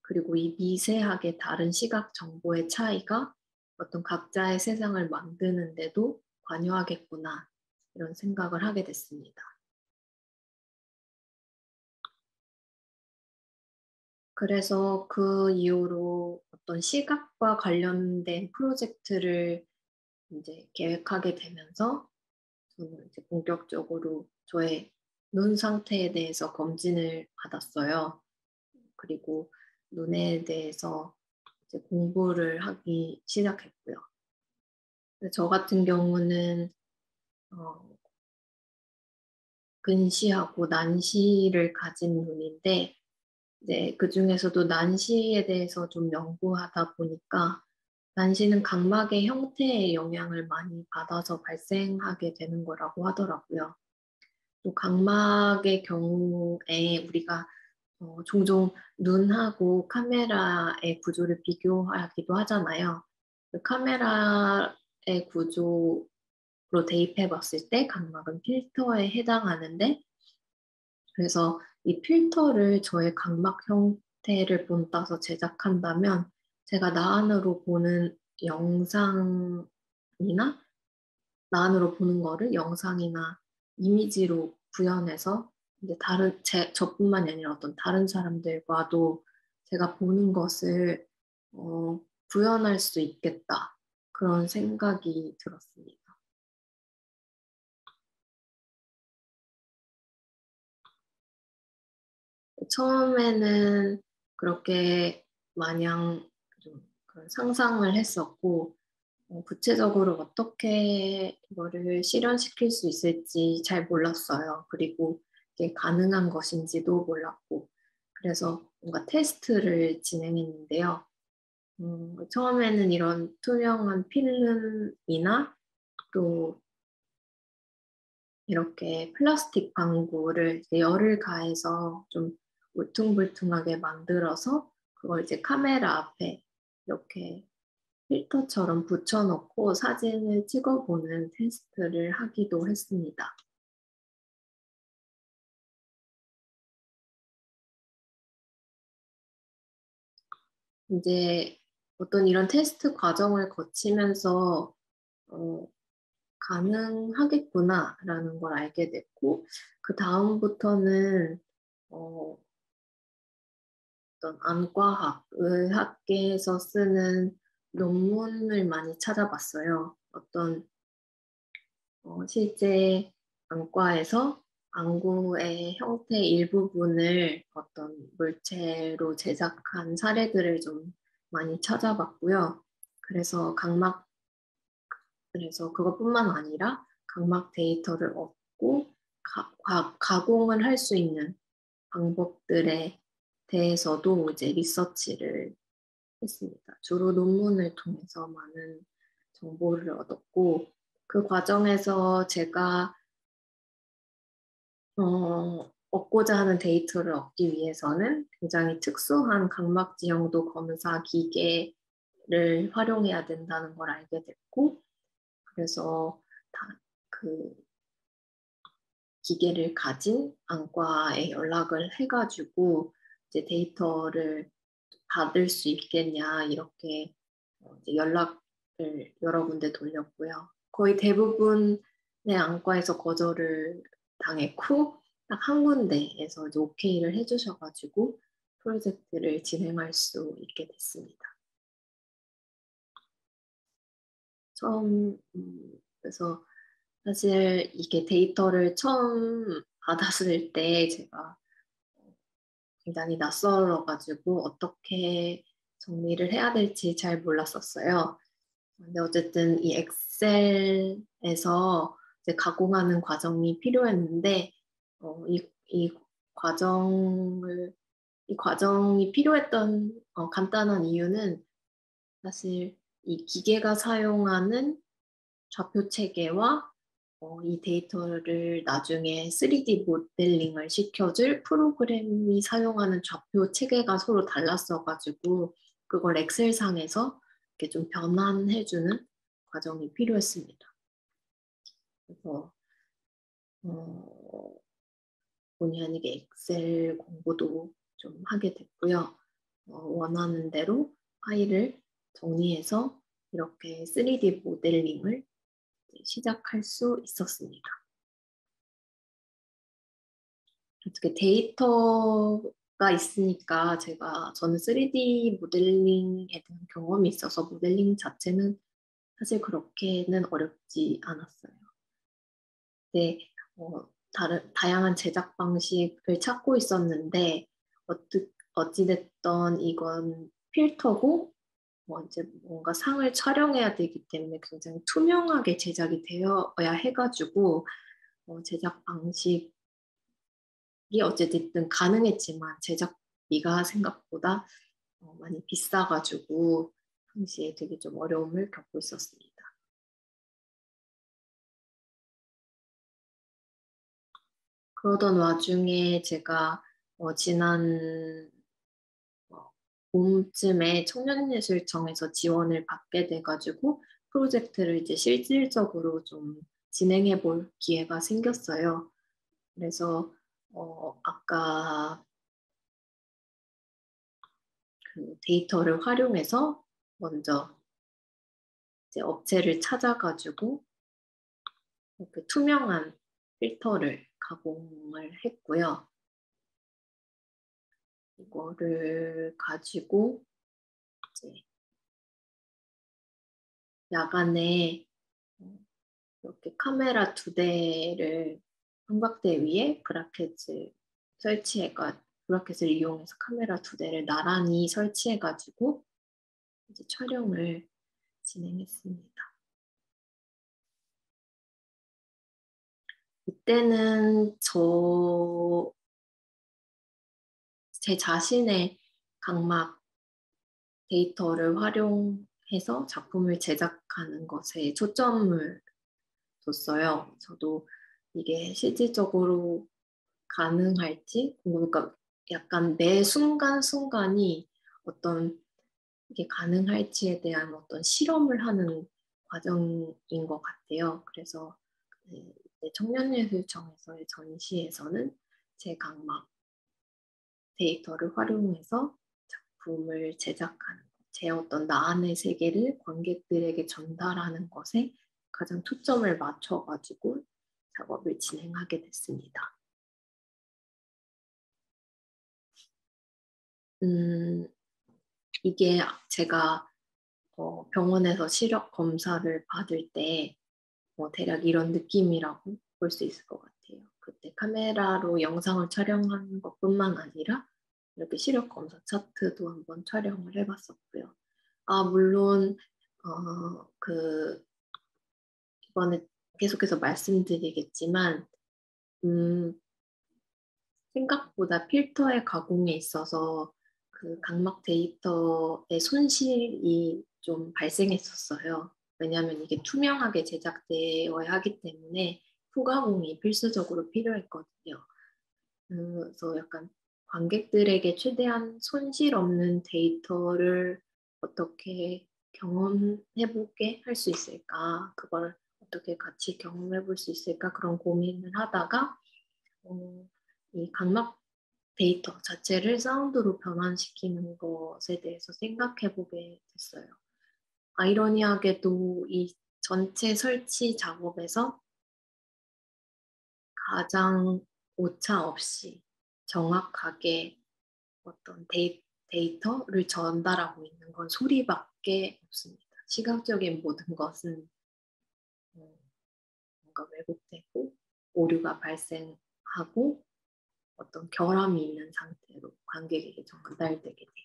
그리고 이 미세하게 다른 시각 정보의 차이가 어떤 각자의 세상을 만드는데도 관여하겠구나. 이런 생각을 하게 됐습니다. 그래서 그 이후로 어떤 시각과 관련된 프로젝트를 이제 계획하게 되면서 저는 이제 본격적으로 저의 눈 상태에 대해서 검진을 받았어요. 그리고 눈에 대해서 이제 공부를 하기 시작했고요. 저 같은 경우는 근시하고 난시를 가진 눈인데 이제 그 중에서도 난시에 대해서 좀 연구하다 보니까 난시는 각막의 형태에 영향을 많이 받아서 발생하게 되는 거라고 하더라고요. 또 각막의 경우에 우리가 종종 눈하고 카메라의 구조를 비교하기도 하잖아요. 그 카메라의 구조로 대입해 봤을 때 각막은 필터에 해당하는데, 그래서 이 필터를 저의 각막 형태를 본따서 제작한다면 제가 나 안으로 보는 영상이나 나 안으로 보는 거를 영상이나 이미지로 구현해서 이제 저뿐만이 아니라 어떤 다른 사람들과도 제가 보는 것을 구현할 수 있겠다. 그런 생각이 들었습니다. 처음에는 그렇게 마냥 좀 그런 상상을 했었고, 구체적으로 어떻게 이거를 실현시킬 수 있을지 잘 몰랐어요. 그리고 이게 가능한 것인지도 몰랐고, 그래서 뭔가 테스트를 진행했는데요. 처음에는 이런 투명한 필름이나 또 이렇게 플라스틱 방구를 이제 열을 가해서 좀 울퉁불퉁하게 만들어서 그걸 이제 카메라 앞에 이렇게 필터처럼 붙여놓고 사진을 찍어보는 테스트를 하기도 했습니다. 이제 어떤 이런 테스트 과정을 거치면서 가능하겠구나라는 걸 알게 됐고, 그 다음부터는 어떤 안과학, 의학계에서 쓰는 논문을 많이 찾아봤어요. 실제 안과에서 안구의 형태 일부분을 어떤 물체로 제작한 사례들을 좀 많이 찾아봤고요. 그래서 그것뿐만 아니라 각막 데이터를 얻고 가공을 할 수 있는 방법들에 대해서도 이제 리서치를 했습니다. 주로 논문을 통해서 많은 정보를 얻었고, 그 과정에서 제가 얻고자 하는 데이터를 얻기 위해서는 굉장히 특수한 각막 지형도 검사 기계를 활용해야 된다는 걸 알게 됐고, 그래서 그 기계를 가진 안과에 연락을 해가지고 이제 데이터를 받을 수 있겠냐, 이렇게 이제 연락을 여러 군데 돌렸고요. 거의 대부분의 안과에서 거절을 당했고 딱 한 군데에서 이제 오케이를 해주셔가지고 프로젝트를 진행할 수 있게 됐습니다. 그래서 사실 이게 데이터를 처음 받았을 때 제가 굉장히 낯설어가지고 어떻게 정리를 해야 될지 잘 몰랐었어요. 근데 어쨌든 이 엑셀에서 이제 가공하는 과정이 필요했는데, 이 과정이 필요했던 간단한 이유는 사실 이 기계가 사용하는 좌표 체계와 이 데이터를 나중에 3D 모델링을 시켜줄 프로그램이 사용하는 좌표 체계가 서로 달랐어가지고 그걸 엑셀상에서 이렇게 좀 변환해주는 과정이 필요했습니다. 그래서 본의 아니게 엑셀 공부도 좀 하게 됐고요. 원하는 대로 파일을 정리해서 이렇게 3D 모델링을 시작할 수 있었습니다. 어떻게 데이터가 있으니까 저는 3D 모델링에 대한 경험이 있어서 모델링 자체는 사실 그렇게는 어렵지 않았어요. 근데 다양한 제작 방식을 찾고 있었는데 어찌됐던 이건 필터고 이제 뭔가 상을 촬영해야 되기 때문에 굉장히 투명하게 제작이 되어야 해가지고 제작 방식이 어쨌든 가능했지만 제작 장비가 생각보다 많이 비싸가지고 당시에 되게 좀 어려움을 겪고 있었습니다. 그러던 와중에 제가 지난 봄쯤에 청년예술청에서 지원을 받게 돼가지고 프로젝트를 이제 실질적으로 좀 진행해 볼 기회가 생겼어요. 그래서 아까 그 데이터를 활용해서 먼저 이제 업체를 찾아가지고 이렇게 투명한 필터를 가공을 했고요. 이거를 가지고 이제 야간에 이렇게 카메라 2대를 형광대 위에 브라켓을 이용해서 카메라 2대를 나란히 설치해가지고 이제 촬영을 진행했습니다. 이때는 제 자신의 각막 데이터를 활용해서 작품을 제작하는 것에 초점을 뒀어요. 저도 이게 실질적으로 가능할지 그러니까 약간 매 순간순간이 어떤 이게 가능할지에 대한 어떤 실험을 하는 과정인 것 같아요. 그래서 청년예술청에서의 전시에서는 제 각막 데이터를 활용해서 작품을 제작하는 것, 제 어떤 나만의 세계를 관객들에게 전달하는 것에 가장 초점을 맞춰가지고 작업을 진행하게 됐습니다. 이게 제가 병원에서 시력 검사를 받을 때 대략 이런 느낌이라고 볼 수 있을 것 같아요. 그때 카메라로 영상을 촬영하는 것뿐만 아니라 이렇게 시력 검사 차트도 한번 촬영을 해봤었고요. 물론 이번에 계속해서 말씀드리겠지만 생각보다 필터의 가공에 있어서 그 각막 데이터의 손실이 좀 발생했었어요. 왜냐하면 이게 투명하게 제작되어야 하기 때문에 후가공이 필수적으로 필요했거든요. 그래서 약간 관객들에게 최대한 손실 없는 데이터를 어떻게 경험해보게 할 수 있을까, 그걸 어떻게 같이 경험해볼 수 있을까, 그런 고민을 하다가 이 각막 데이터 자체를 사운드로 변환시키는 것에 대해서 생각해보게 됐어요. 아이러니하게도 이 전체 설치 작업에서 가장 오차 없이 정확하게 어떤 데이터를 전달하고 있는 건 소리밖에 없습니다. 시각적인 모든 것은 뭔가 왜곡되고 오류가 발생하고 어떤 결함이 있는 상태로 관객에게 전달되게 돼요.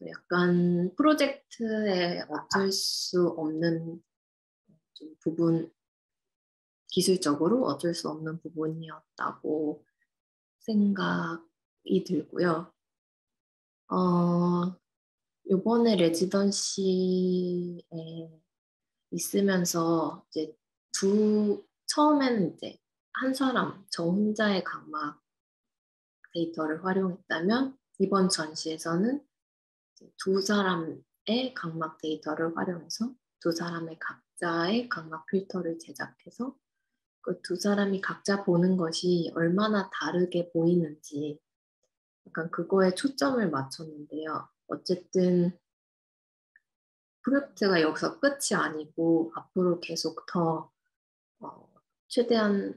약간 프로젝트에 어쩔 수 없는 좀 부분, 기술적으로 어쩔 수 없는 부분이었다고 생각이 들고요. 요번에 레지던시에 있으면서 이제 처음에는 이제 한 사람, 저 혼자의 각막 데이터를 활용했다면 이번 전시에서는 두 사람의 각막 데이터를 활용해서 두 사람의 각자의 각막 필터를 제작해서 그 두 사람이 각자 보는 것이 얼마나 다르게 보이는지 약간 그거에 초점을 맞췄는데요. 어쨌든 프로젝트가 여기서 끝이 아니고 앞으로 계속 더 최대한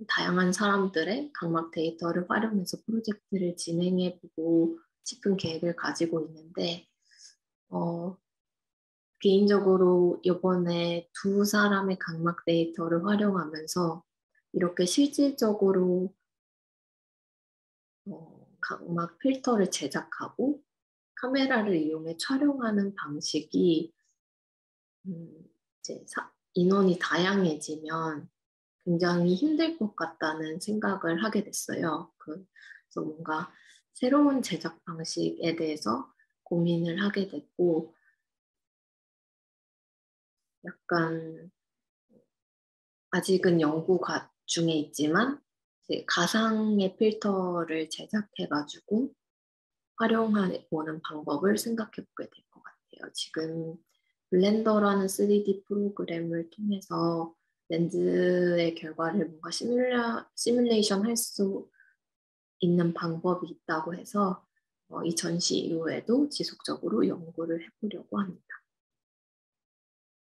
다양한 사람들의 각막 데이터를 활용해서 프로젝트를 진행해보고 싶은 계획을 가지고 있는데 개인적으로 이번에 두 사람의 각막 데이터를 활용하면서 이렇게 실질적으로 각막 필터를 제작하고 카메라를 이용해 촬영하는 방식이 이제 인원이 다양해지면 굉장히 힘들 것 같다는 생각을 하게 됐어요. 그래서 뭔가 새로운 제작 방식에 대해서 고민을 하게 됐고, 약간 아직은 연구 중에 있지만 이제 가상의 필터를 제작해가지고 활용해보는 방법을 생각해보게 될 것 같아요. 지금 블렌더라는 3D 프로그램을 통해서 렌즈의 결과를 뭔가 시뮬레이션 할 수 있는 방법이 있다고 해서 이 전시 이후에도 지속적으로 연구를 해보려고 합니다.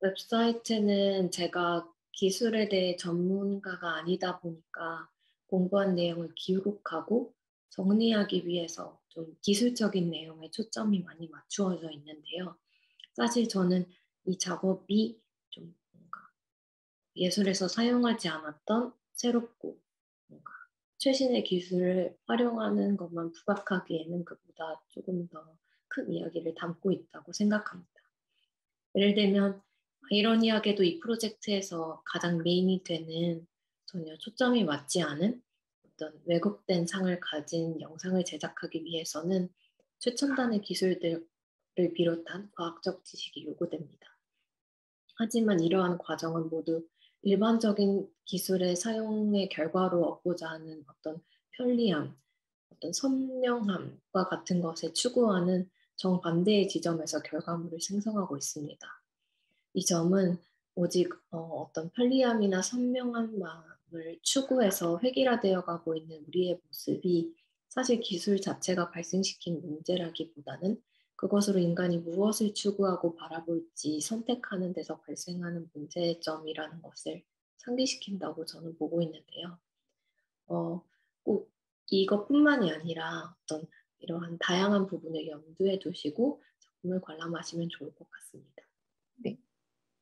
웹사이트는 제가 기술에 대해 전문가가 아니다 보니까 공부한 내용을 기록하고 정리하기 위해서 좀 기술적인 내용에 초점이 많이 맞추어져 있는데요. 사실 저는 이 작업이 좀 뭔가 예술에서 사용하지 않았던 새롭고 뭔가 최신의 기술을 활용하는 것만 부각하기에는 그보다 조금 더 큰 이야기를 담고 있다고 생각합니다. 예를 들면 아이러니하게도 이 프로젝트에서 가장 메인이 되는 전혀 초점이 맞지 않은 어떤 왜곡된 상을 가진 영상을 제작하기 위해서는 최첨단의 기술들을 비롯한 과학적 지식이 요구됩니다. 하지만 이러한 과정은 모두 일반적인 기술의 사용의 결과로 얻고자 하는 어떤 편리함, 어떤 선명함과 같은 것에 추구하는 정반대의 지점에서 결과물을 생성하고 있습니다. 이 점은 오직 어떤 편리함이나 선명함을 추구해서 획일화되어 가고 있는 우리의 모습이 사실 기술 자체가 발생시킨 문제라기보다는 그것으로 인간이 무엇을 추구하고 바라볼지 선택하는 데서 발생하는 문제점이라는 것을 상기시킨다고 저는 보고 있는데요. 꼭 이것뿐만이 아니라 어떤 이러한 다양한 부분을 염두에 두시고 작품을 관람하시면 좋을 것 같습니다. 네.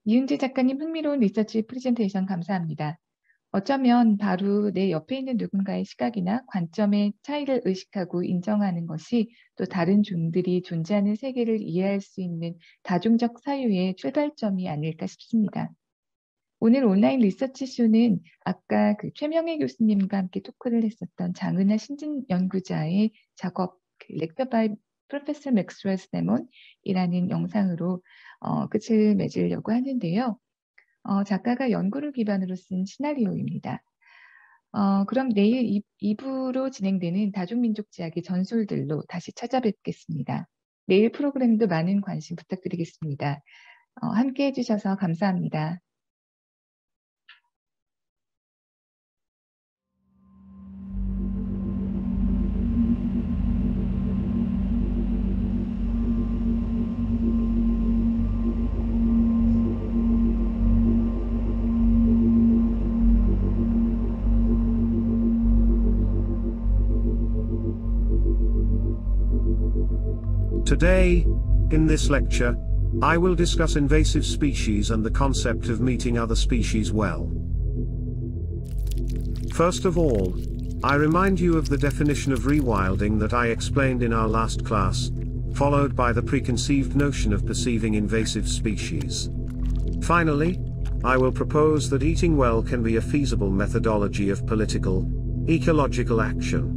이은지 작가님 흥미로운 리서치 프레젠테이션 감사합니다. 어쩌면 바로 내 옆에 있는 누군가의 시각이나 관점의 차이를 의식하고 인정하는 것이 또 다른 종들이 존재하는 세계를 이해할 수 있는 다중적 사유의 출발점이 아닐까 싶습니다. 오늘 온라인 리서치 쇼는 아까 최명혜 교수님과 함께 토크를 했었던 장은하 신진 연구자의 작업 lecture by Professor Maxwell Salmon이라는 영상으로 끝을 맺으려고 하는데요. 작가가 연구를 기반으로 쓴 시나리오입니다. 그럼 내일 2부로 진행되는 다중민족 지학의 전술들로 다시 찾아뵙겠습니다. 내일 프로그램도 많은 관심 부탁드리겠습니다. 함께 해주셔서 감사합니다. Today, in this lecture, I will discuss invasive species and the concept of meeting other species well. First of all, I remind you of the definition of rewilding that I explained in our last class, followed by the preconceived notion of perceiving invasive species. Finally, I will propose that eating well can be a feasible methodology of political, ecological action.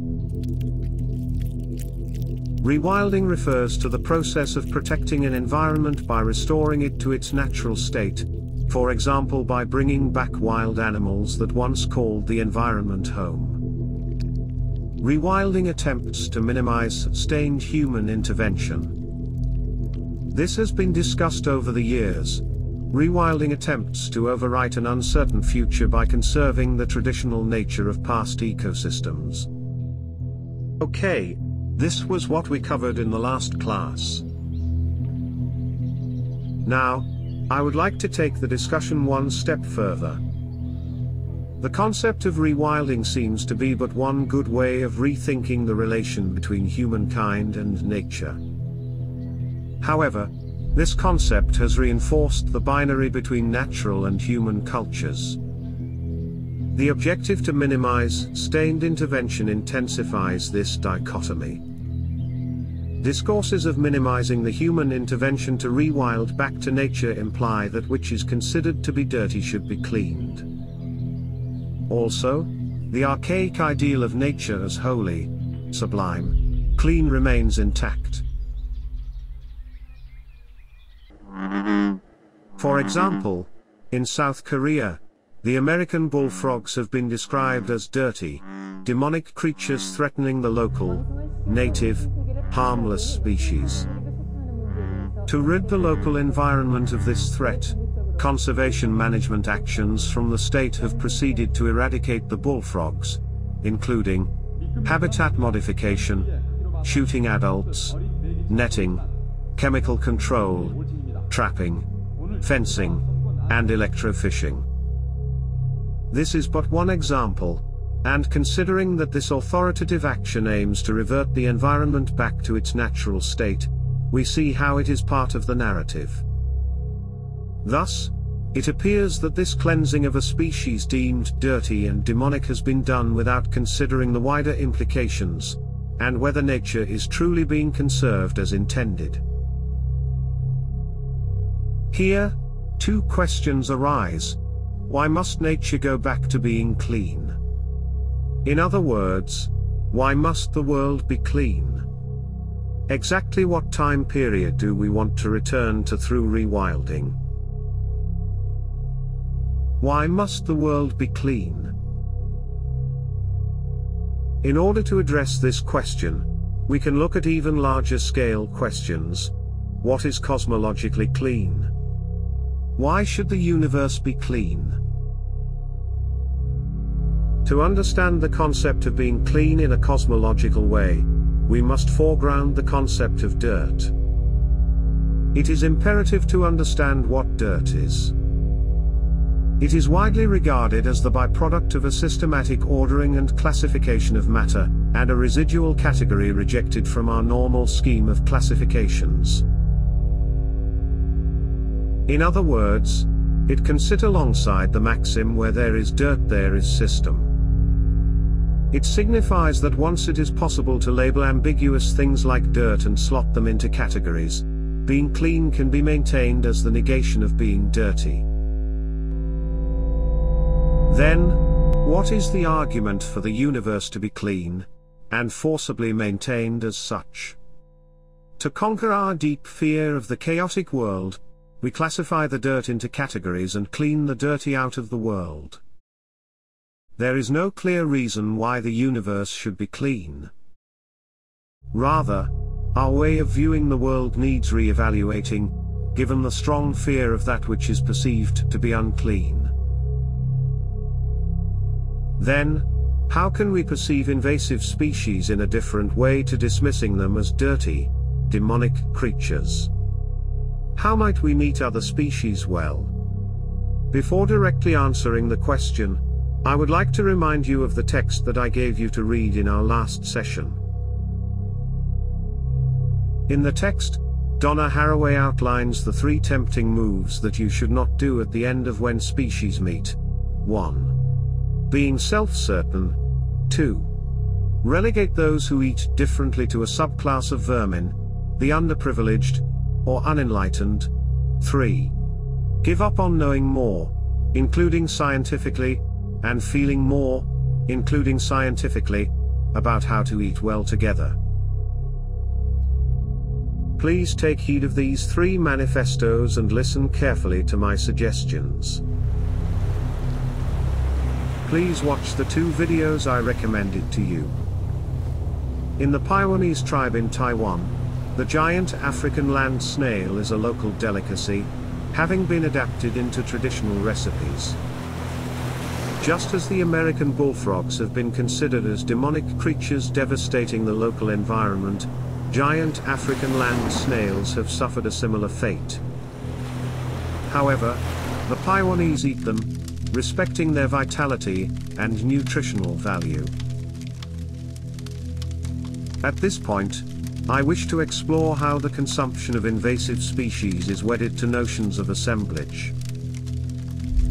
Rewilding refers to the process of protecting an environment by restoring it to its natural state, for example by bringing back wild animals that once called the environment home. Rewilding attempts to minimize sustained human intervention. This has been discussed over the years. Rewilding attempts to overwrite an uncertain future by conserving the traditional nature of past ecosystems. Okay. This was what we covered in the last class. Now, I would like to take the discussion one step further. The concept of rewilding seems to be but one good way of rethinking the relation between humankind and nature. However, this concept has reinforced the binary between natural and human cultures. The objective to minimize sustained intervention intensifies this dichotomy. Discourses of minimizing the human intervention to rewild back to nature imply that which is considered to be dirty should be cleaned. Also, the archaic ideal of nature as holy, sublime, clean remains intact. For example, in South Korea, the American bullfrogs have been described as dirty, demonic creatures threatening the local, native, harmless species. To rid the local environment of this threat, conservation management actions from the state have proceeded to eradicate the bullfrogs, including habitat modification, shooting adults, netting, chemical control, trapping, fencing, and electrofishing. This is but one example, and considering that this authoritative action aims to revert the environment back to its natural state, we see how it is part of the narrative. Thus, it appears that this cleansing of a species deemed dirty and demonic has been done without considering the wider implications, and whether nature is truly being conserved as intended. Here, two questions arise. Why must nature go back to being clean? In other words, why must the world be clean? Exactly what time period do we want to return to through rewilding? Why must the world be clean? In order to address this question, we can look at even larger scale questions. What is cosmologically clean? Why should the universe be clean? To understand the concept of being clean in a cosmological way, we must foreground the concept of dirt. It is imperative to understand what dirt is. It is widely regarded as the byproduct of a systematic ordering and classification of matter, and a residual category rejected from our normal scheme of classifications. In other words, it can sit alongside the maxim where there is dirt there is system. It signifies that once it is possible to label ambiguous things like dirt and slot them into categories, being clean can be maintained as the negation of being dirty. Then, what is the argument for the universe to be clean, and forcibly maintained as such? To conquer our deep fear of the chaotic world, we classify the dirt into categories and clean the dirty out of the world. There is no clear reason why the universe should be clean. Rather, our way of viewing the world needs re-evaluating, given the strong fear of that which is perceived to be unclean. Then, how can we perceive invasive species in a different way to dismissing them as dirty, demonic creatures? How might we meet other species well? Before directly answering the question, I would like to remind you of the text that I gave you to read in our last session. In the text, Donna Haraway outlines the 3 tempting moves that you should not do at the end of when species meet. 1. Being self-certain. 2. Relegate those who eat differently to a subclass of vermin, the underprivileged, or unenlightened. 3. Give up on knowing more, including scientifically, and feeling more, including scientifically, about how to eat well together. Please take heed of these 3 manifestos and listen carefully to my suggestions. Please watch the 2 videos I recommended to you. In the Paiwanese tribe in Taiwan, the giant African land snail is a local delicacy, having been adapted into traditional recipes. Just as the American bullfrogs have been considered as demonic creatures devastating the local environment, giant African land snails have suffered a similar fate. However, the Paiwanese eat them, respecting their vitality and nutritional value. At this point, I wish to explore how the consumption of invasive species is wedded to notions of assemblage.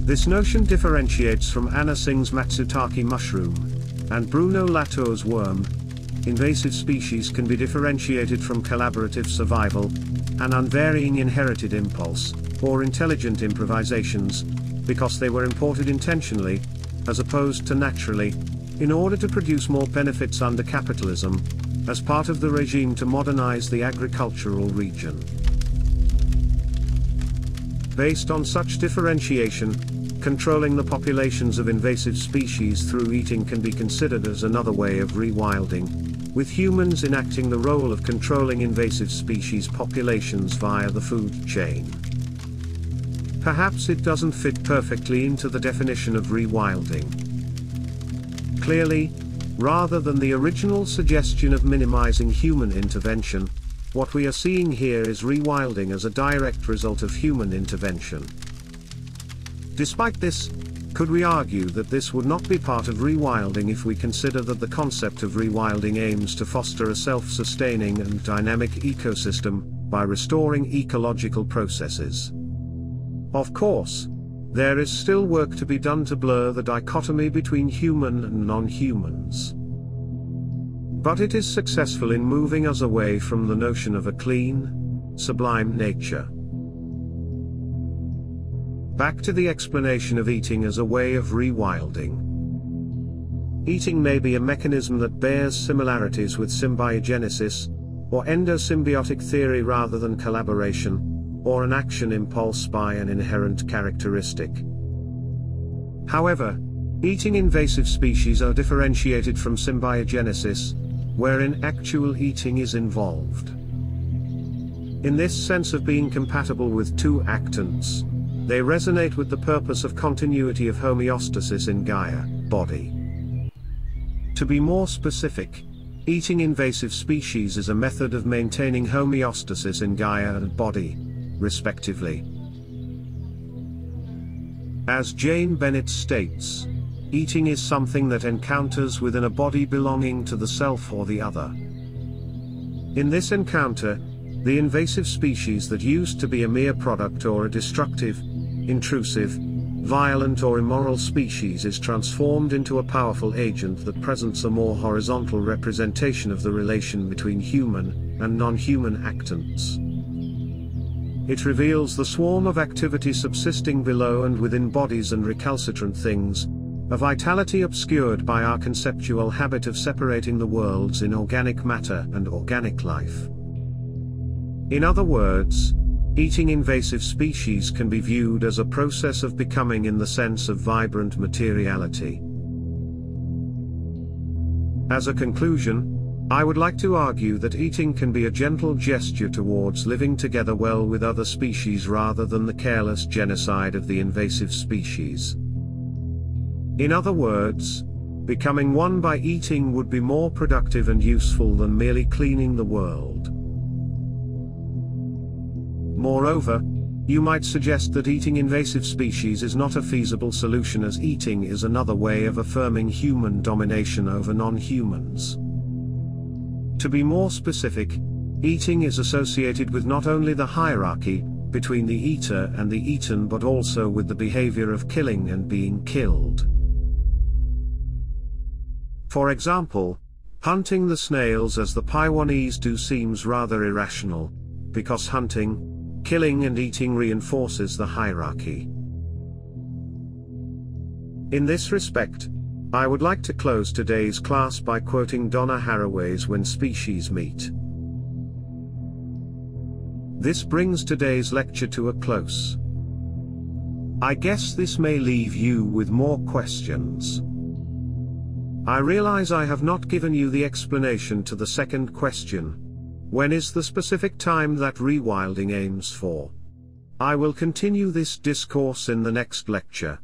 This notion differentiates from Anna Singh's Matsutake mushroom, and Bruno Latour's worm, invasive species can be differentiated from collaborative survival, an unvarying inherited impulse, or intelligent improvisations, because they were imported intentionally, as opposed to naturally, in order to produce more benefits under capitalism, as part of the regime to modernize the agricultural region. Based on such differentiation, controlling the populations of invasive species through eating can be considered as another way of rewilding, with humans enacting the role of controlling invasive species populations via the food chain. Perhaps it doesn't fit perfectly into the definition of rewilding. Clearly, rather than the original suggestion of minimizing human intervention, what we are seeing here is rewilding as a direct result of human intervention. Despite this, could we argue that this would not be part of rewilding if we consider that the concept of rewilding aims to foster a self-sustaining and dynamic ecosystem by restoring ecological processes? Of course, there is still work to be done to blur the dichotomy between human and non-humans. But it is successful in moving us away from the notion of a clean, sublime nature. Back to the explanation of eating as a way of rewilding. Eating may be a mechanism that bears similarities with symbiogenesis, or endosymbiotic theory rather than collaboration, or an action impulse by an inherent characteristic. However, eating invasive species are differentiated from symbiogenesis, wherein actual eating is involved. In this sense of being compatible with two actants, they resonate with the purpose of continuity of homeostasis in Gaia, body. To be more specific, eating invasive species is a method of maintaining homeostasis in Gaia and body, respectively. As Jane Bennett states, eating is something that encounters within a body belonging to the self or the other. In this encounter, the invasive species that used to be a mere product or a destructive, intrusive, violent or immoral species is transformed into a powerful agent that presents a more horizontal representation of the relation between human and non-human actants. It reveals the swarm of activity subsisting below and within bodies and recalcitrant things, a vitality obscured by our conceptual habit of separating the worlds in organic matter and organic life. In other words, eating invasive species can be viewed as a process of becoming in the sense of vibrant materiality. As a conclusion, I would like to argue that eating can be a gentle gesture towards living together well with other species rather than the careless genocide of the invasive species. In other words, becoming one by eating would be more productive and useful than merely cleaning the world. Moreover, you might suggest that eating invasive species is not a feasible solution, as eating is another way of affirming human domination over non-humans. To be more specific, eating is associated with not only the hierarchy between the eater and the eaten but also with the behavior of killing and being killed. For example, hunting the snails as the Paiwanese do seems rather irrational, because hunting, killing and eating reinforces the hierarchy. In this respect, I would like to close today's class by quoting Donna Haraway's When Species Meet. This brings today's lecture to a close. I guess this may leave you with more questions. I realize I have not given you the explanation to the second question. When is the specific time that rewilding aims for? I will continue this discourse in the next lecture.